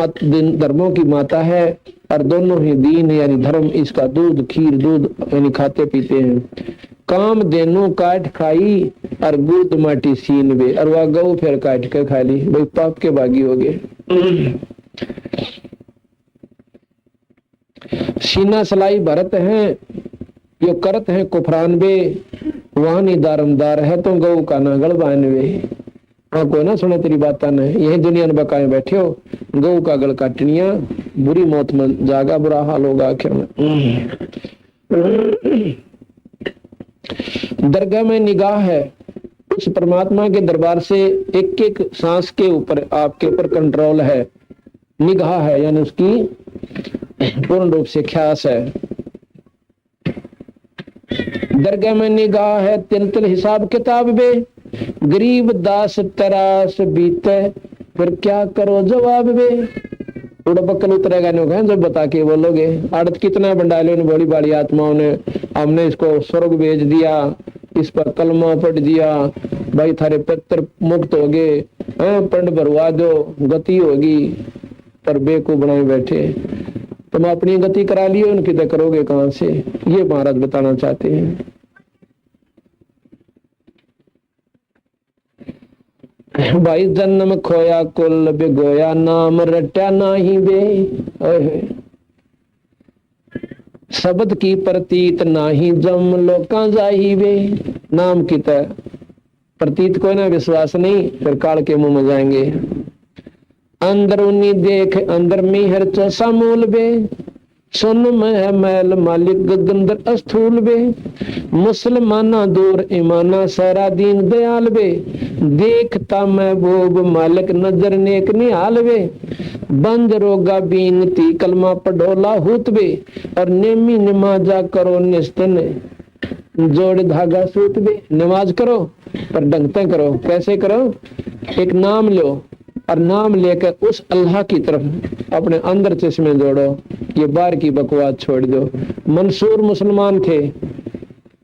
[SPEAKER 1] धर्मों की माता है और दोनों ही दीन यानी धर्म, इसका दूध खीर दूध यानी खाते पीते हैं। काम देनु काट खाई और गुद माटी सीन बे, और वह गऊ फिर काट के खा ली, भाई पाप के बागी हो गए। सीना सलाई भरत है यो करत है कुफरान बे, वाहनी दारमदार है तो गऊ का ना गलबान वे। हाँ कोई ना सुने तेरी बात ने, यही दुनिया में बकाए बैठे हो, गऊ का गल काटनिया, बुरी मौत में जागा, बुरा हाल होगा आखिर में। दरगाह में निगाह है, उस परमात्मा के दरबार से एक एक सांस के ऊपर आपके ऊपर कंट्रोल है, निगाह है यानी उसकी पूर्ण रूप से ख्यास है। दरगाह में निगाह है तिल तिल हिसाब किताब बे, गरीब दास तरास बीते फिर क्या करो जवाब बे। उड़ा बक्कल उतरेगा नहीं जब बता के बोलोगे। आड़त कितना बंडाले ने बड़ी बड़ी आत्माओं ने, हमने इसको स्वर्ग भेज दिया, इस पर कलमा पढ़ दिया, भाई थारे पत्र मुक्त हो गए, पंड भरवा दो गति होगी, पर बेकू बनाए बैठे। तुम अपनी गति करा लियो, उनकी तो करोगे कहां से, ये महाराज बताना चाहते हैं। भाई जन्म खोया कुल बिगोया, नाम रट्या नाही बे। शब्द की प्रतीत नाही जम लोका जाही बे। नाम की तरह प्रतीत कोई ना विश्वास नहीं, फिर काल के मुंह में जाएंगे। अंदरूनी देख अंदर में हर चौसा मूल बे, सुन में है मैल मालिक गगंदर अस्थूल बे। मुसलमाना दूर ईमाना सारा दीन दयाल बे, देखता महबूब मालिक नजर नेक निहाल बे। बंद रोगा बीनती कलमा पढ़ोला हुत बे, और नेमी नमाजा करो निस्तन जोड़ धागा सूत बे। नमाज करो पर ढंगते करो। कैसे करो? एक नाम लो और नाम लेकर उस अल्लाह की तरफ अपने अंदर चश्मे जोड़ो, ये बाहर की बकवास छोड़ दो। मंसूर मुसलमान थे,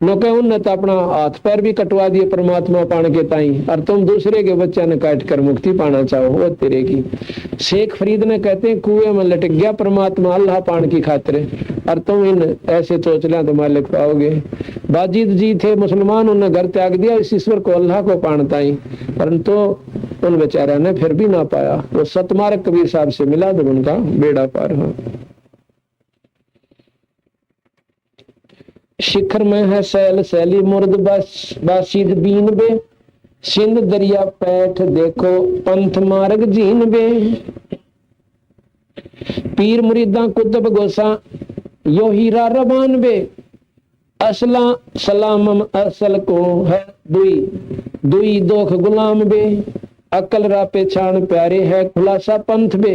[SPEAKER 1] नौके उनने तो अपना हाथ पैर भी कटवा दिए परमात्मा पाने के ताई, और तुम दूसरे के बच्चा ने काट कर मुक्ति पाना चाहो, वो तेरे की। शेख फरीद ने कहते हैं कुएं में लटक गया परमात्मा अल्लाह पाने की खातिर, और तुम इन ऐसे सोच लिया तो मालिक पाओगे। बाजिद जी थे मुसलमान, उन्होंने घर त्याग दिया इस ईश्वर को अल्लाह को पानता ही, परंतु उन बेचारा ने फिर भी ना पाया। वो सतमार्ग कबीर साहब से मिला तो उनका बेड़ा पार हुआ। शिखर में है सैल सैली मुर्द बाशिद बीन बे, सिंध दरिया पैठ देखो पंथ मार्ग जीन बे। पीर मुरीदा कुतुब गोसा यो हीरा रबान बे, असला सलामम असल को है दुई दुई दोख गुलाम बे। अकल रा पेछान प्यारे है खुलासा पंथ बे,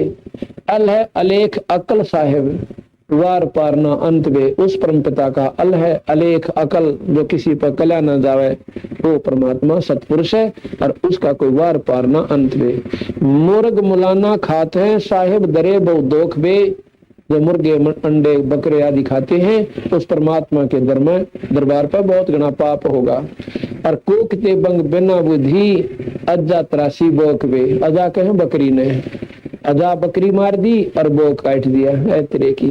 [SPEAKER 1] अल है अलेख अकल साहेब वार पार ना अंत बे। उस परम पिता का अल है अलेख अकल, जो किसी पर कल्या ना जावे, वो परमात्मा सतपुरुष है और उसका कोई वार पार ना अंत बे। मुर्ग मुलाना खाते हैं साहेब दरे बहु दोख बे, जो मुर्गे अंडे बकरे आदि खाते हैं उस परमात्मा के दरबार पर बहुत गणा पाप होगा। और कूकते बंग बिना बुद्धि अजा त्रासी बोक बे। अजा कहे बकरी ने, अजा बकरी मार दी और बो काट दिया है तेरे की।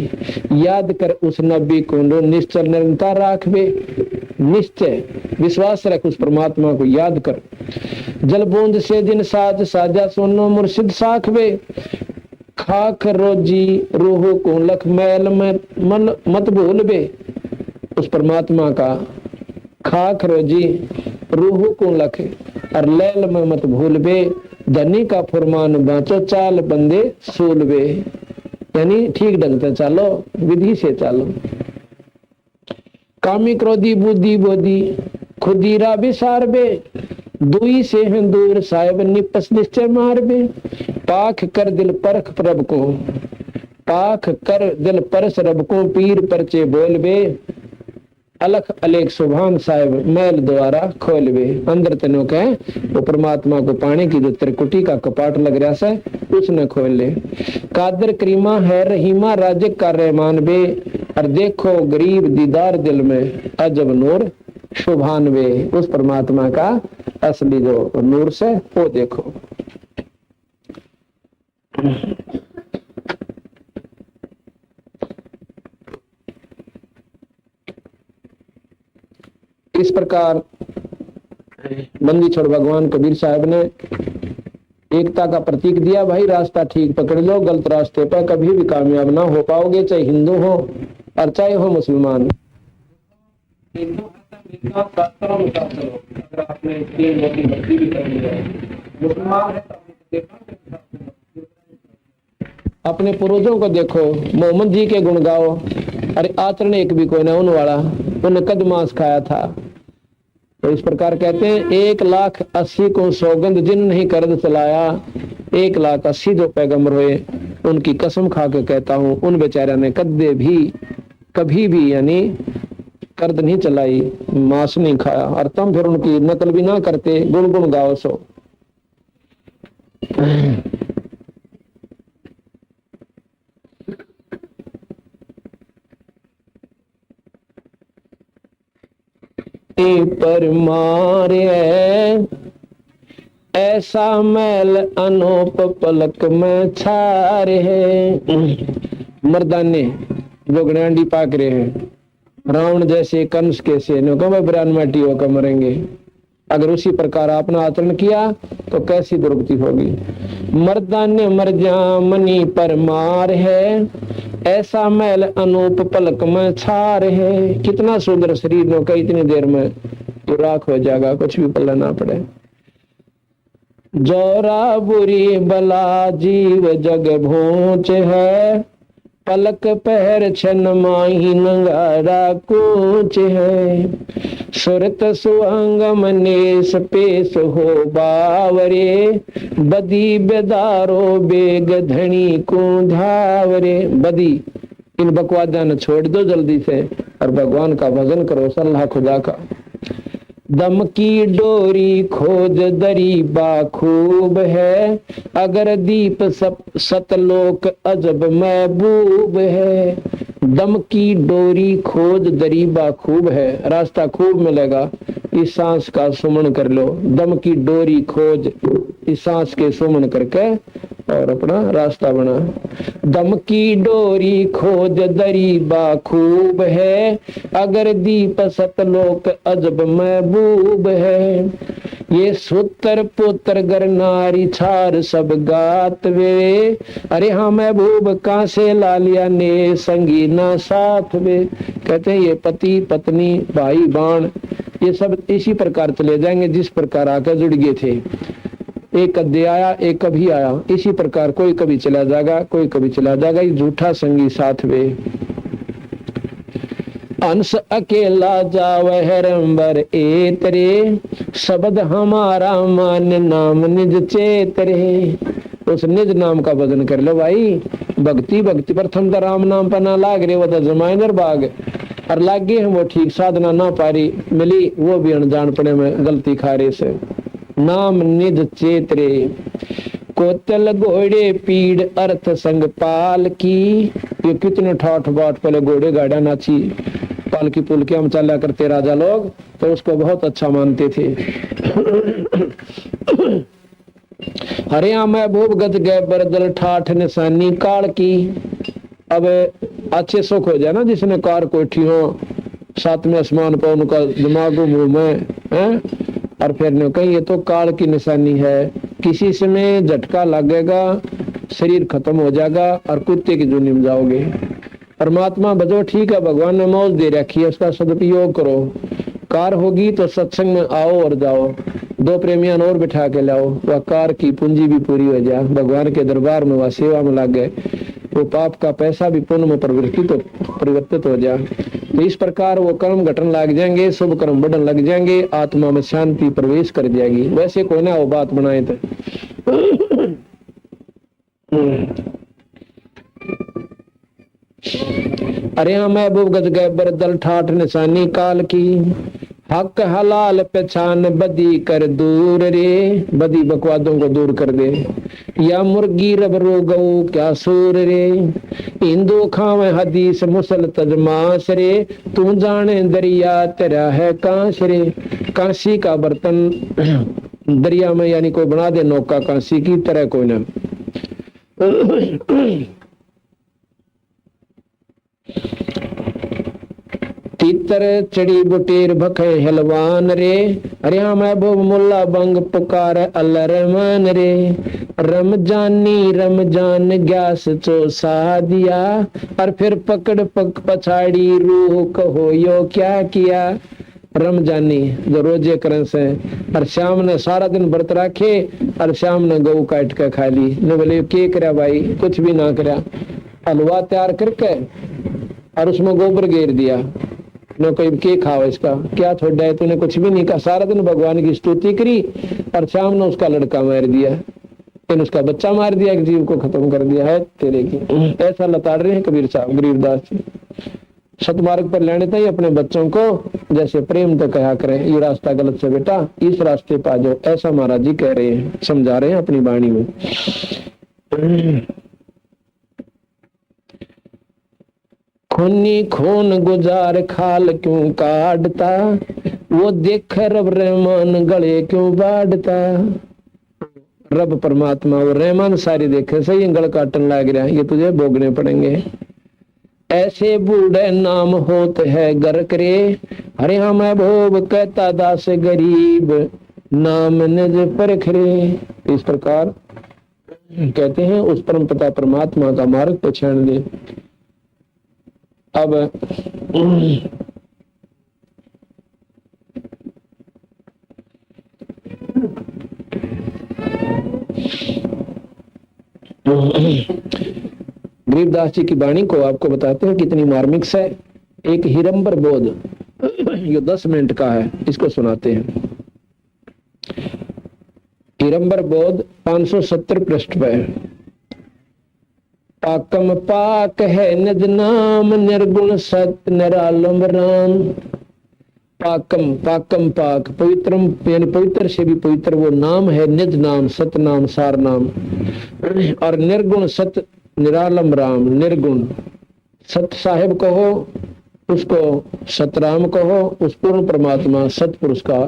[SPEAKER 1] याद कर उस नबी को निश्चल निरंतर राख बे, निश्चय विश्वास रख उस परमात्मा को याद कर। जल बूंद से दिन साज साजा सोनो मुर्शिद साख बे, खाक रोजी रूह को लख मैल में मन मत भूल बे। उस परमात्मा का खाक रोजी रूह को लख और लैल में मत भूल बे। धनी का फरमान बाँचो चाल बंदे सूल बे, यानी ठीक ढंग से चालो, विधि से चालो। कामी क्रोधी बुद्धि बोधी खुदीरा बिसार बे, दुई से हैं दूर साहिब निपस निश्चय मार बे। पाख कर दिल परख प्रभ को, पाख कर दिल परस रब को, पीर परचे बोल बे। अलख अलेख सुभान साहिब मैल द्वारा खोल बे। अंदर तेनो कहे वो परमात्मा को पाने की जो त्रिकुटी का कपाट लग रहा है उसने खोल ले। कादर करीमा है रहीमा राजिक का रहमान बे, और देखो गरीब दीदार दिल में अजब नूर शुभान बे। उस परमात्मा का असली जो नूर से वो देखो। इस प्रकार बंदी छोड़ भगवान कबीर साहब ने एकता का प्रतीक दिया। भाई रास्ता ठीक पकड़ लो, गलत रास्ते पर कभी भी कामयाब ना हो पाओगे, चाहे हिंदू हो और चाहे हो मुसलमान। अपने पूर्वजों को देखो, मोहम्मद जी के गुण गाओ। अरे आचरण एक भी कोई ना उन वाला, उन्हें कद मांस खाया था। तो इस प्रकार कहते हैं 1,80,000 को सौगंध जिन नहीं कर्द चलाया। 1,80,000 जो पैगंबर हुए उनकी कसम खा के कहता हूं उन बेचारा ने कदे भी कभी भी यानी कर्द नहीं चलाई, मांस नहीं खाया। और तुम फिर उनकी नकल भी ना करते, गुण गुण गाओ सो। पर मारे ऐसा मैल अनूप पलक में छारे है। मर्दाने जोगड़ांडी पाक रहे हैं, रावण जैसे कंस कैसे ब्रान माटी होकर मरेंगे। अगर उसी प्रकार आपने आचरण किया तो कैसी दुर्गति होगी। मर्दाने मर जा मनी पर मार है, ऐसा मैल अनूप पलक में छार है। कितना सुंदर शरीर नो का इतनी देर में तो राख हो जाएगा, कुछ भी पल्ला ना पड़े। जोरा बुरी बला जीव जग भोच है, पलक पैर छन माही नंगारा कूच है। सुरत सुअंगम नेस पेश हो बावरे, बदी बेदारो बेग धनी को धावरे। बदी इन बकवादा न छोड़ दो जल्दी से और भगवान का भजन करो, सल्लाह खुदा का। दम की डोरी खोज दरी बाखूब है, अगर दीप सतलोक अजब महबूब है। दम की डोरी खोज दरी बाखूब है, रास्ता खूब मिलेगा, इस सांस का सुमन कर लो। दम की डोरी खोज, इस सांस के सुमन करके और अपना रास्ता बना। दम की डोरी खोज दरी बाखूब है, अगर दीप सतलोक अजब महबूब है। ये सूत्र पुत्र गर नारी छार सब गात वे, अरे हाँ महबूब कहाँ से ला लिया ने संगी ना साथ वे। कहते हैं ये पति पत्नी भाई बाण ये सब इसी प्रकार चले जाएंगे जिस प्रकार आकर जुड़ गए थे। एक कद्दे आया एक कभी आया, इसी प्रकार कोई कभी चला जाएगा कोई कभी चला जाएगा। ये झूठा संगी साथ वे। अंश अकेला जावे हरंबर एतरे, शब्द हमारा मान नाम निज चेतरे। उस निज नाम का भजन कर लो भाई। भक्ति भक्ति प्रथम तो राम नाम पर ना लाग रहे, वो तो जमाइनर बाग और लागे हम वो ठीक साधना ना पारी मिली, वो भी अनजान पड़े में गलती खा रहे से। नाम निज चेतरे कोतल घोड़े पीड़ अर्थ संग पाल की। ये कितने ठाठ बाट पहले घोड़े गाड़ा नाची पालकी पुलकी हम चला करते राजा लोग, तो उसको बहुत अच्छा मानते थे। हरिया महबूब गज गए बरदल ठाठ निशानी काल की। अब अच्छे सुख हो जाए ना जिसने कार कोठी हो, सातवें आसमान पर उनका दिमाग मुंह में है, और फिर ने कही ये तो काल की निशानी है, किसी समय झटका लगेगा शरीर खत्म हो जाएगा और कुत्ते की जूनी में जाओगे। परमात्मा बजो ठीक है, भगवान ने मौज दे रखी है, उसका सदुपयोग करो। कार होगी तो सत्संग में आओ और जाओ, दो प्रेमियां और बिठा के लाओ, वह कार की पूंजी भी पूरी हो जाए, भगवान के दरबार में वह सेवा में लग गए, वो पाप का पैसा भी पुण्य में परिवर्तित हो जाए। तो इस प्रकार वो कर्म घटन लग जाएंगे, शुभ कर्म बढ़न लग जाएंगे, आत्मा में शांति प्रवेश कर जाएगी। वैसे कोई ना वो बात बनाए तो अरे हाँ महबूब गज गैबर दल ठाठ निशानी काल की, हक हलाल पहचान बदी कर दूर रे, बदी बकवादों को दूर कर दे। या मुर्गी रब रोगो क्या सूर रे, हिंदू खावे हदीस मुसल तजमास रे, तू जाने दरिया तेरा है कांस रे। कांसी का बर्तन दरिया में यानी कोई बना दे नौका कांसी की तरह कोई ना। तीतर चढ़ी बुटेर भखे हलवान रे, अरे हाँ महबूब मुल्ला बंग पुकार अल्लाह रहमान रे। रमजान ग्यास चौसा दिया, और फिर पकड़ पछाड़ी रूह कहो यो क्या किया। रमजानी जो रोजे करन से, और शाम ने सारा दिन व्रत रखे और शाम ने गऊ काट के खा ली। ने बोले के करा भाई, कुछ भी ना करा, हलवा तैयार करके और उसमें गोबर घेर दिया। न कोई के खाओ इसका क्या थोड़ा है, तूने कुछ भी नहीं कहा, सारा दिन भगवान की स्तुति करी और शाम ने उसका लड़का मार दिया, फिर उसका बच्चा मार दिया, एक जीव को खत्म कर दिया है तेरे की। ऐसा लताड़ रहे हैं कबीर साहब गरीबदास जी। सतमार्ग पर लेने तक अपने बच्चों को जैसे प्रेम तो कहा करें, ये रास्ता गलत से बेटा इस रास्ते पा जाओ, ऐसा महाराज जी कह रहे हैं, समझा रहे हैं अपनी वाणी में। खूनी खून गुजार खाल क्यों काटता, वो देख रब रहमान गले क्यों बाढ़ता। रब परमात्मा वो रहमान सारी देखे, सही गल काटन लग रहा है, ये तुझे भोगने पड़ेंगे। ऐसे बूढ़े नाम होत है गर करे, हरे हम भोग कहता दास गरीब, नाम निज परख रे। इस प्रकार कहते हैं उस परम पिता परमात्मा का मार्ग पहचान ले। अब गरीबदास जी की वाणी को आपको बताते हैं कितनी मार्मिक है। एक हिरंबर बोध, ये 10 मिनट का है, इसको सुनाते हैं। हिरंबर बोध 570 पृष्ठ पे। पाकम पाक है निज नाम, निर्गुण सत्य निरालम राम। पाकम पाकम पाक पवित्रम, यानी पवित्र से भी पवित्र वो नाम है, निज नाम सत नाम सार नाम, और निर्गुण सत्य निरालम राम। निर्गुण सत्य साहिब कहो, उसको सतराम कहो, उस पूर्ण परमात्मा सतपुरुष का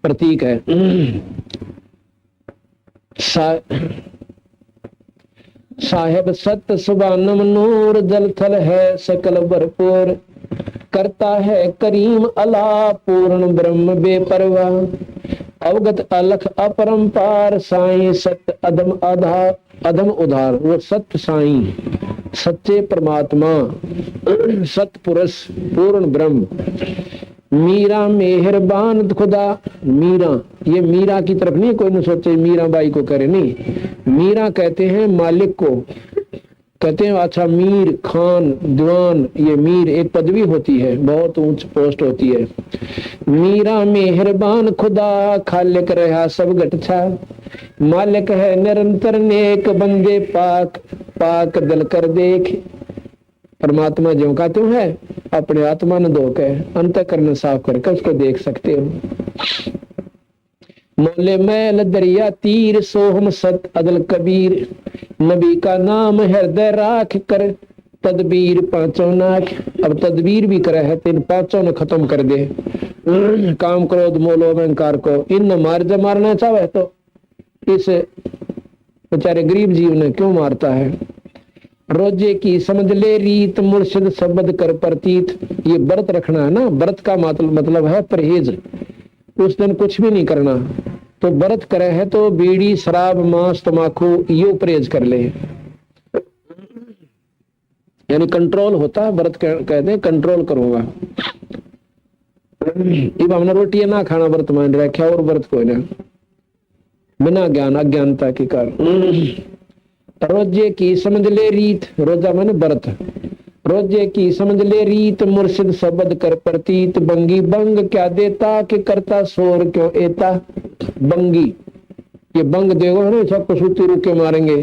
[SPEAKER 1] प्रतीक है। साहेब सत्य सुबानम नूर, जल थल है सकल भरपूर, करता है करीम अला पूर्ण ब्रह्म बेपरवाह। अवगत अलख अपरंपार, साईं सत्य अधम आधार अधम उधार। वो सत्य साईं सच्चे परमात्मा सतपुरुष पूर्ण ब्रह्म। मीरा मेहरबान खुदा, मीरा ये मीरा की तरफ नहीं, कोई न सोचे मीरा बाई को करे, नहीं, मीरा कहते हैं मालिक को, कहते हैं अच्छा मीर खान दीवान, ये मीर एक पदवी होती है, बहुत ऊंच पोस्ट होती है। मीरा मेहरबान खुदा, खालिक रहा सब गटछा, मालिक है निरंतर नेक, बंदे पाक पाक दिल कर देख। परमात्मा जो का तुम है, अपने आत्मा ने धो के अंतःकरण साफ करके उसको देख सकते हो। मोले मैल दरिया तीर, सोहम सत अदल कबीर, नबी का नाम हृदय राख कर, तदबीर पांचों नाख। अब तदबीर भी करे है, तीन पांचों ने खत्म कर दे। काम क्रोध मोलो अहंकार को इन मार जब मारना चाहे तो इस बेचारे गरीब जीव ने क्यों मारता है। रोजे की समझ ले रीत, मुर्शिद शब्द कर प्रतीत। ये व्रत रखना है ना, व्रत का मतलब है परहेज। उस दिन कुछ भी नहीं करना, तो व्रत करे है तो बीड़ी शराब मांस तमाकू यो परहेज कर ले, यानी कंट्रोल होता है। व्रत कहते हैं कंट्रोल करूंगा। अब हमने रोटी ना खाना व्रत मान रखा, और व्रत कोई ना, बिना ज्ञान अज्ञानता के कारण। रोजे की समझ ले रीत, रोजा माने व्रत, रोजे की समझ ले रीत, मुर्शिद शब्द कर प्रतीत। बंगी बंग क्या देता, कि करता शोर क्यों एता। बंगी, ये बंग देखो ना, सबको सूती रुक के मारेंगे।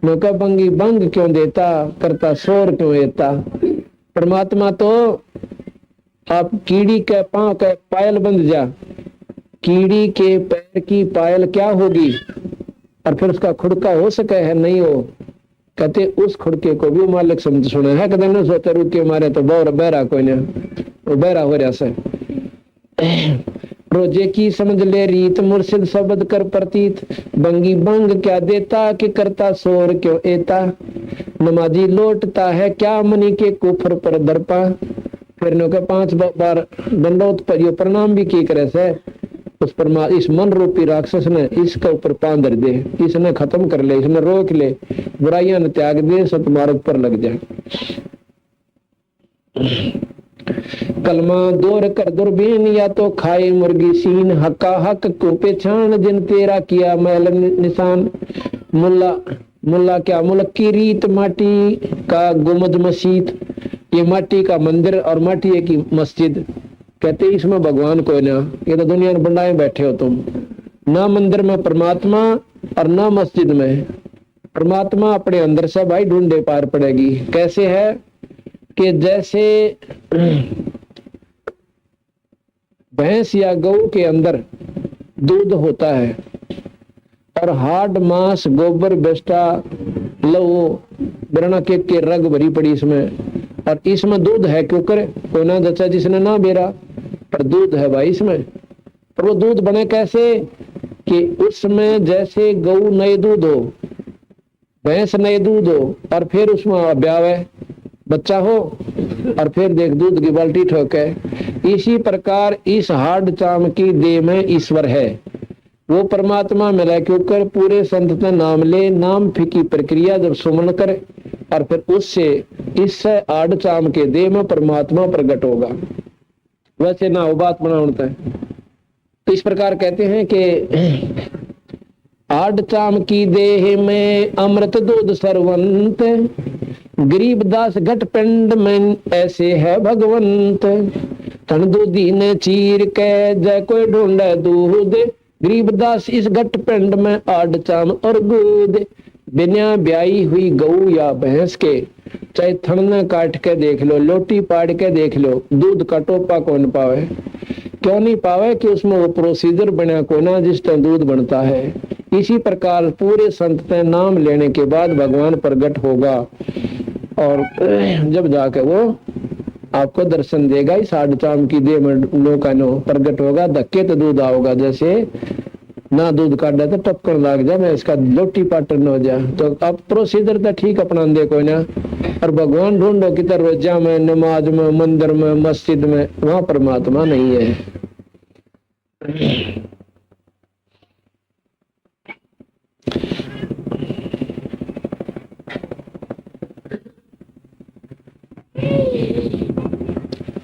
[SPEAKER 1] मैं कहा बंगी बंग क्यों देता, करता शोर क्यों एता। परमात्मा तो आप कीड़ी के पांव के पायल बंध जा, कीड़ी के पैर की पायल क्या होगी, और फिर उसका खुड़का हो सके है नहीं हो। कहते उस खुड़के को भी मालिक समझ सुना है, कहते न सोते रुक के मारे तो बहुत बहरा कोई ने, वो बहरा हो रहा से। रोजे की समझ ले रीत, मुर्शिद शब्द कर प्रतीत। बंगी बंग क्या देता, कि करता शोर क्यों एता। नमाजी लौटता है क्या, मनी के कुफर पर दरपा। फिर नो के 5 बार दंडोत पर यो प्रणाम भी की करे से, उस पर इस मन रूपी राक्षस ने इसके ऊपर पांव धर दे, इसने खत्म कर ले, इसने रोक ले, बुराइयां ने त्याग दे, सतमार्ग पर लग जाए। कलमा दूर कर दुर्बीन, या तो खाए मुर्गी सीन। हक्का हक को पहचान, जिन तेरा किया मैल निशान। मुल्ला क्या मुल्क की रीत, माटी का गुमद मस्जिद। ये माटी का मंदिर और माटी की मस्जिद। कहते इसमें भगवान कोई ना, ये तो दुनिया में बनाए बैठे हो तुम। ना मंदिर में परमात्मा और ना मस्जिद में। परमात्मा अपने अंदर से भाई ढूंढे पार पड़ेगी। कैसे है कि जैसे भैंस या गऊ के अंदर दूध होता है, और हाड मांस गोबर बेस्टा लहू बिरना के रग भरी पड़ी इसमें, और इसमें दूध है क्यों करे कोई ना जचा जिसने ना बेरा, पर दूध है भाई इसमें। पर वो दूध बने कैसे कि उसमें जैसे गऊ नए दूध हो, भैंस नए दूध हो, और फिर उसमें ब्याह है बच्चा हो, और फिर देख दूध की बाल्टी ठोके। इसी प्रकार इस हाड चाम की देह में ईश्वर है, वो परमात्मा मिला क्योंकि पूरे संत ने नाम ले। नाम फिकी प्रक्रिया जब सुमन करे, और फिर उससे इससे आड़ चाम के देह में परमात्मा प्रकट होगा। वैसे ना वो बात बना होता है। तो इस प्रकार कहते हैं कि आड़ चाम की देह में अमृत दूध सरवंत। गरीब दास घट पिंड में ऐसे है भगवंत। तन दूधी ने चीर के जय कोई ढूंढे दूध। गरीबदास इस घट पिंड में आड़ चाम और दूध। बिना ब्याई हुई गऊ या भैंस के चाहे थन काट के देख लो, लोटी पाड़ के देख लो, दूध का टोपा कौन पावे। क्यों नहीं पावे कि उसमें वो प्रोसीजर बना को ना जिस तरह दूध बनता है। इसी प्रकार पूरे संत के नाम लेने के बाद भगवान प्रकट होगा, और जब जाके वो आपको दर्शन देगा। इस आड़ चाम की देह में नो का नो प्रकट होगा। धक्के तो दूध आओगा, जैसे ना दूध काटा तो टपकन लाग जाए, मैं इसका लोटी पाटन हो जाए। तो अब प्रोसीजर तो ठीक अपना दे कोई ना, और भगवान ढूंढो किधर रोजा में, नमाज में, मंदिर में, मस्जिद में, वहां परमात्मा नहीं है।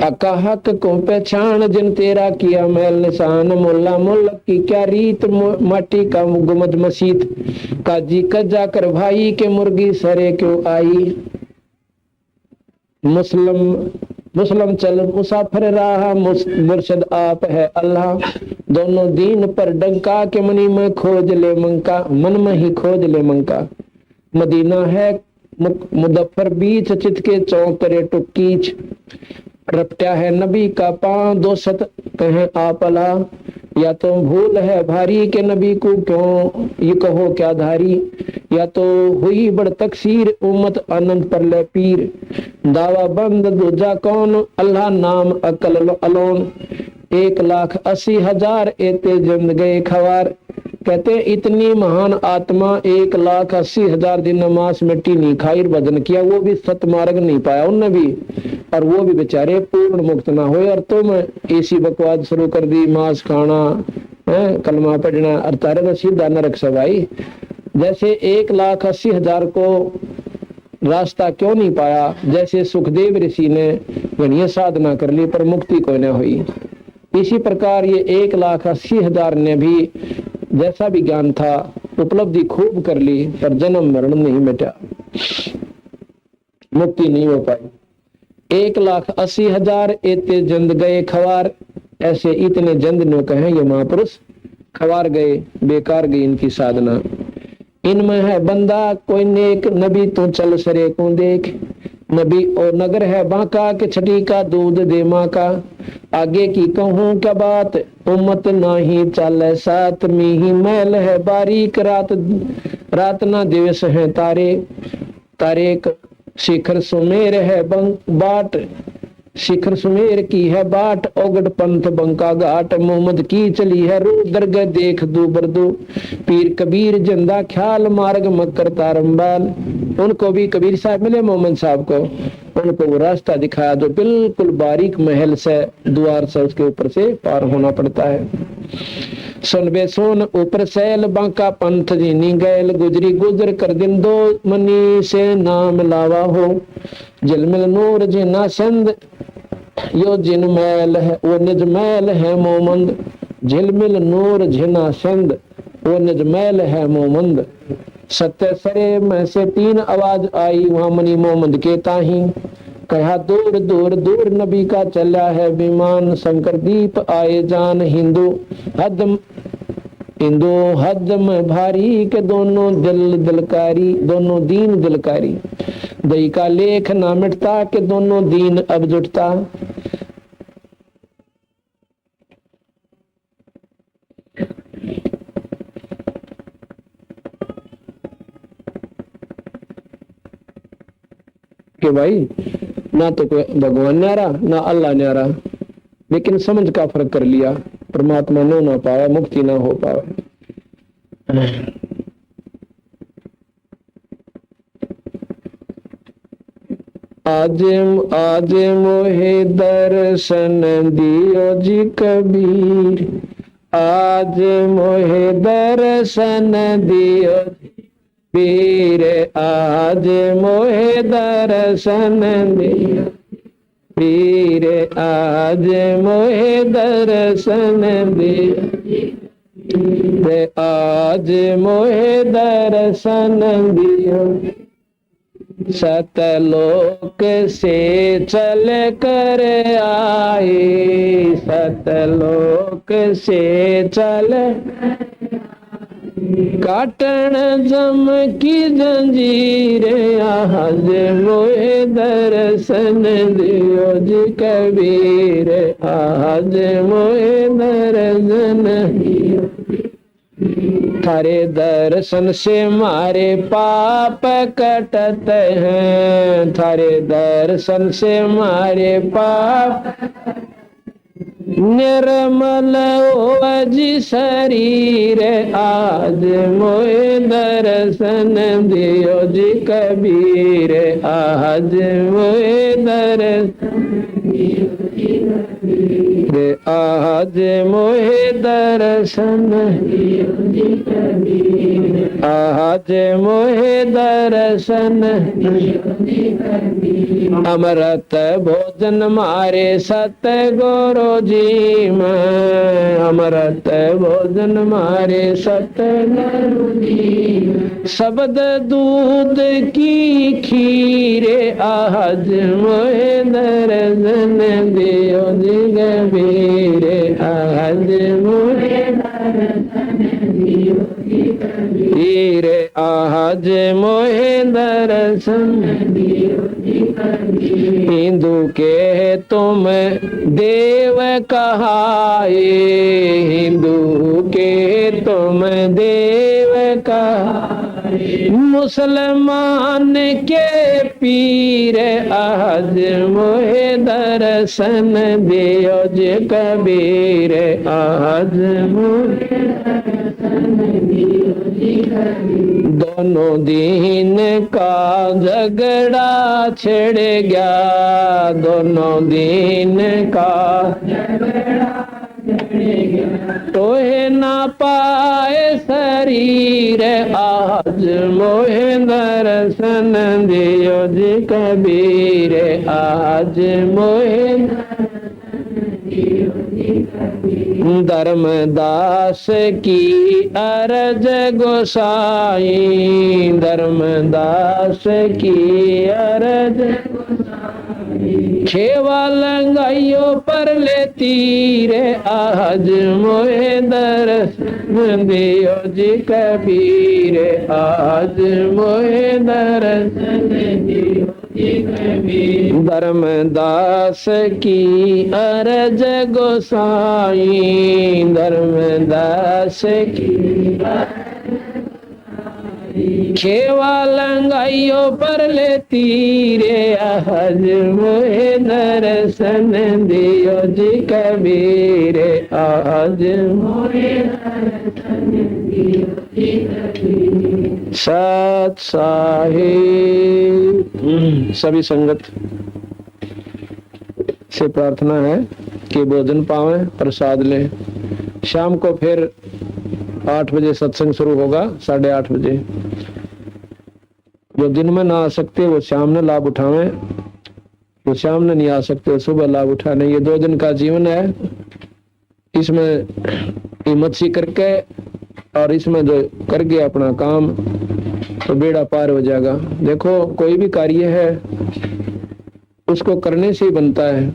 [SPEAKER 1] अकाहक को पहचान, जिन तेरा किया मैल निशान। मुल्ला मुल्क की क्या रीत, माटी का गुमद मस्जिद। काजी कजा कर भाई, के मुर्गी सरे क्यों आई। मुस्लिम चल मुसाफिर राह, मुर्शद आप है अल्लाह। दोनों दीन पर डंका, के मनी में खोज ले मंका, मन में ही खोज ले मंका। मदीना है मुदफ्फर बीच, चित के चौकरे टुकीच। रपटा है नबी का पांव, 2 सत कहें आप अला। या तो भूल है भारी, के नबी को क्यों ये कहो क्या धारी। या तो हुई बड़ तकसीर, उम्मत आनंद पर ले पीर। दावा बंद दूजा कौन, अल्लाह नाम अकल अलोन। 1,80,000 एते जिंद गए खवार। कहते इतनी महान आत्मा 1,80,000 दिन नमाज मिट्टी नहीं खाई, भजन किया, वो भी सतमार्ग नहीं पाया उनने भी, और वो भी बेचारे पूर्ण मुक्त ना हुए। और तुम ऐसी बकवास शुरू कर दी, मांस खाना है, कलमा पढ़ना, और तारे तो सीधा नरक से भाई। जैसे 1,80,000 को रास्ता क्यों नहीं पाया, जैसे सुखदेव ऋषि ने घनी साधना कर ली पर मुक्ति कोई न हुई। इसी प्रकार ये 1,80,000 ने भी जैसा भी ज्ञान था उपलब्धि खूब कर ली, पर जन्म मरण नहीं मिटा, मुक्ति नहीं हो पाई। 1,80,000 एते जंद गए खवार। ऐसे इतने जंद नो कहे ये महापुरुष खवार गए, बेकार गई इनकी साधना। इनमें है बंदा कोई नेक, नबी तो चल सरे को देख। नबी और नगर है बांका के छठी का दूध दे माँ का। आगे की कहूँ क्या बात, उम्मत नाही चल साथ मीही मैल है बारीक। रात रात ना दिवस है तारे, तारेक शिखर सुमेर है बाट। शिखर सुमेर की है बाट, ओगट पंथ बंका घाट। मोहम्मद की चली है रू दरगह देख दो बरदो। पीर कबीर जिंदा ख्याल मार्ग मकर तारम्बाल। उनको भी कबीर साहब मिले मोहम्मद साहब को, उनको वो रास्ता दिखाया जो बिल्कुल बारीक महल से द्वार से उसके ऊपर से पार होना पड़ता है। सुन बे सोन ऊपर सैल बांका पंथ जीनी गैल। गुजरी गुजर कर दिन दो मनी से नाम लावा हो। जलमिल नूर जिना सिंध यो जिन मैल है वो निज मैल है मोमंद। झिलमिल नूर झिना सिंध वो निज मैल है मोमंद। सत्य सरे में से 3 आवाज आई वहां मनी मोहम्मद के ताही। कहा दूर दूर दूर नबी का चला है विमान। शंकर दीप आए जान हिंदू हद में भारी के दोनों दिल दिलकारी, दोनों दीन दिलकारी। दई का लेख ना मिटता के दोनों दीन अब जुटता। कि भाई ना तो कोई भगवान न्यारा ना अल्लाह न्यारा, लेकिन समझ का फर्क कर लिया। परमात्मा नो ना पावे, मुक्ति ना हो पावे। आज मोहे दर्शन दियो जी कबीर। आज मोहे दर्शन दियो पीर। आज मोहे दर्शन दियो पीर। आज मोहे दर्शन दियो। आज मोहे दर्शन दियो। सतलोक से चल कर आए। सतलोक से चल काटन जम की जंजीर। आज मोहे दर्शन दियो जी कबीर। आज मोहे दर्शन दियो। थारे दर्शन से मारे पाप कटत हैं। थारे दर्शन से मारे पाप निर्मल ओजी शरीर। आज मोहे दर्शन दियो जी कबीर। आज मोहे दर्शन आज मोहे दर्शन आज मोहे दर्शन। अमृत भोजन मारे सत गुरु जी में। अमृत भोजन मारे सत गुरु जी। शब्द दूध की खीरे। आज मोहे दर्शन दियो जी कबीर। आज मोहे दर्शन दियो जी कबीर। आज मोहे दर्शन दियो जी कबीर। हिंदू के तुम देव कहाए। हिंदू के तुम देव कहाए। मुसलमान के पीर। आज मोहे दर्शन दियो जी कबीर। आज मोहे दर्शन दियो जी कबीर। दोनों दीन का झगड़ा छिड़ गया। दोनों दीन का झगड़ा तोहे ना पाए शरीर। आज मोहे दर्शन दियो जी कबीर। आज मोहे धर्मदास की अरज गोसाई। धर्मदास की अरज खेवा लंगाइयो पर लेती रे आज मोहे दर्शन दियो जी कबीर आज मोहे दर्शन दियो जी कबीर। धर्मदास की अरज गोसाई धर्मदास की खेवा लंगाइयो पर लेती रे आज मोहे दर्शन दियो जी कबीर आज मोहे दर्शन दियो जी कबीर। सत साहिब सभी संगत से प्रार्थना है कि भोजन पावें, प्रसाद लें। शाम को फिर 8 बजे सत्संग शुरू होगा, 8:30 बजे। जो दिन में ना आ सकते वो शाम में लाभ उठावें, जो शाम में नहीं आ सकते सुबह लाभ उठाने। ये 2 दिन का जीवन है, इसमें हिम्मत सी करके और इसमें जो कर गया अपना काम तो बेड़ा पार हो जाएगा। देखो कोई भी कार्य है उसको करने से ही बनता है।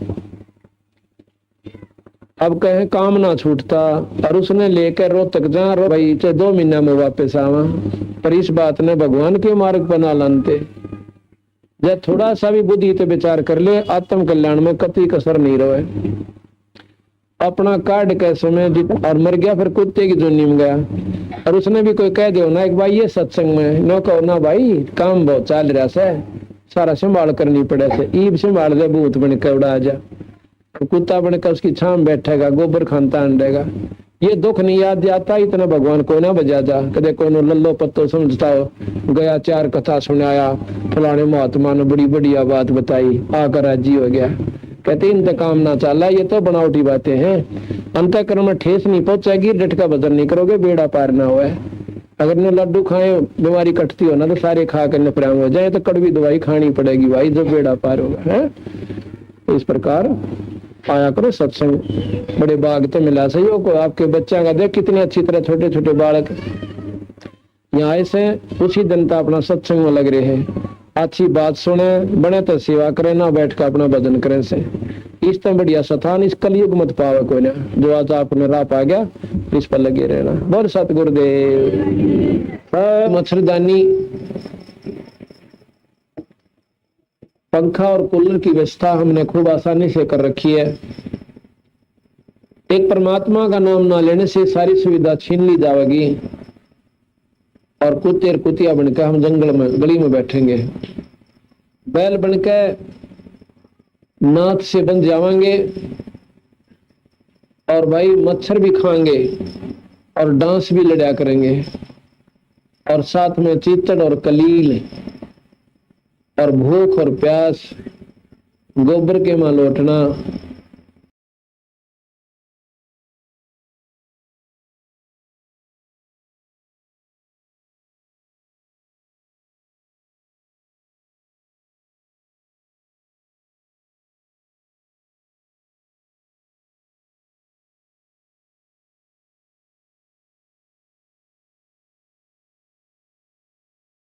[SPEAKER 1] अब कहे काम ना छूटता और उसने लेकर रोहतक जा रो भाई 2 महीना में वापस आवा, पर इस बात ने भगवान के मार्ग बना लानते। जब थोड़ा सा भी बुद्धि तो विचार कर ले, आत्म कल्याण में कतई कसर नहीं रहे। अपना कार्ड के समय और मर गया, फिर कुत्ते की जोनी में गया। और उसने भी कोई कह दो ना एक भाई ये सत्संग में नो कहो ना भाई काम बहुत चल रहा से, सारा संभाल करनी पड़े से, ईब संभाल दे भूत बन के उड़ा जा, कुत्ता बनकर उसकी छाम बैठेगा, गोबर खानता अंडेगा। ये दुख नहीं याद जाता, इतना भगवान को ना बजा जा। कदे को लल्लो पत्तो समझता हो गया, 4 कथा सुनाया, फलाने महात्मा ने बड़ी बढ़िया बात बताई, आकर राजी हो गया। कहते इंतकाम ना चाला, ये तो बनावटी बातें हैं। अंतःकरण में ठेस नहीं पहुंचेगी, डट का भजन नहीं करोगे, बेड़ा पार ना हुआ। अगर ने लड्डू खाए बीमारी कटती हो ना तो सारे खा कर निपराम हो जाए, तो कड़वी दवाई खानी पड़ेगी भाई, जो बेड़ा पार होगा है। इस प्रकार आया करो सत्संग, बड़े बाग तो मिला सहयोग को। आपके बच्चा का देख कितने अच्छी तरह छोटे छोटे बालक यहाँ ऐसे उसी दिन तो अपना सत्संग में लग रहे हैं। अच्छी बात सुने, बने तो सेवा करे, ना बैठ कर अपना भजन करें से। इस तरह बढ़िया स्थान इस कलयुग मत पावे कोई ना। जो आज आपने राह पा गया इस पर लगे रहना। बोल सतगुरुदेव। मच्छरदानी पंखा और कूलर की व्यवस्था हमने खूब आसानी से कर रखी है। एक परमात्मा का नाम ना लेने से सारी सुविधा छीन ली जाएगी और कुत्ते और कुतिया बनकर हम जंगल में गली में बैठेंगे। बैल बनकर नाथ से बन जावांगे और भाई मच्छर भी खाएंगे और डांस भी लड़ा करेंगे और साथ में चीतड़ और कलील और भूख और प्यास, गोबर के मां लौटना,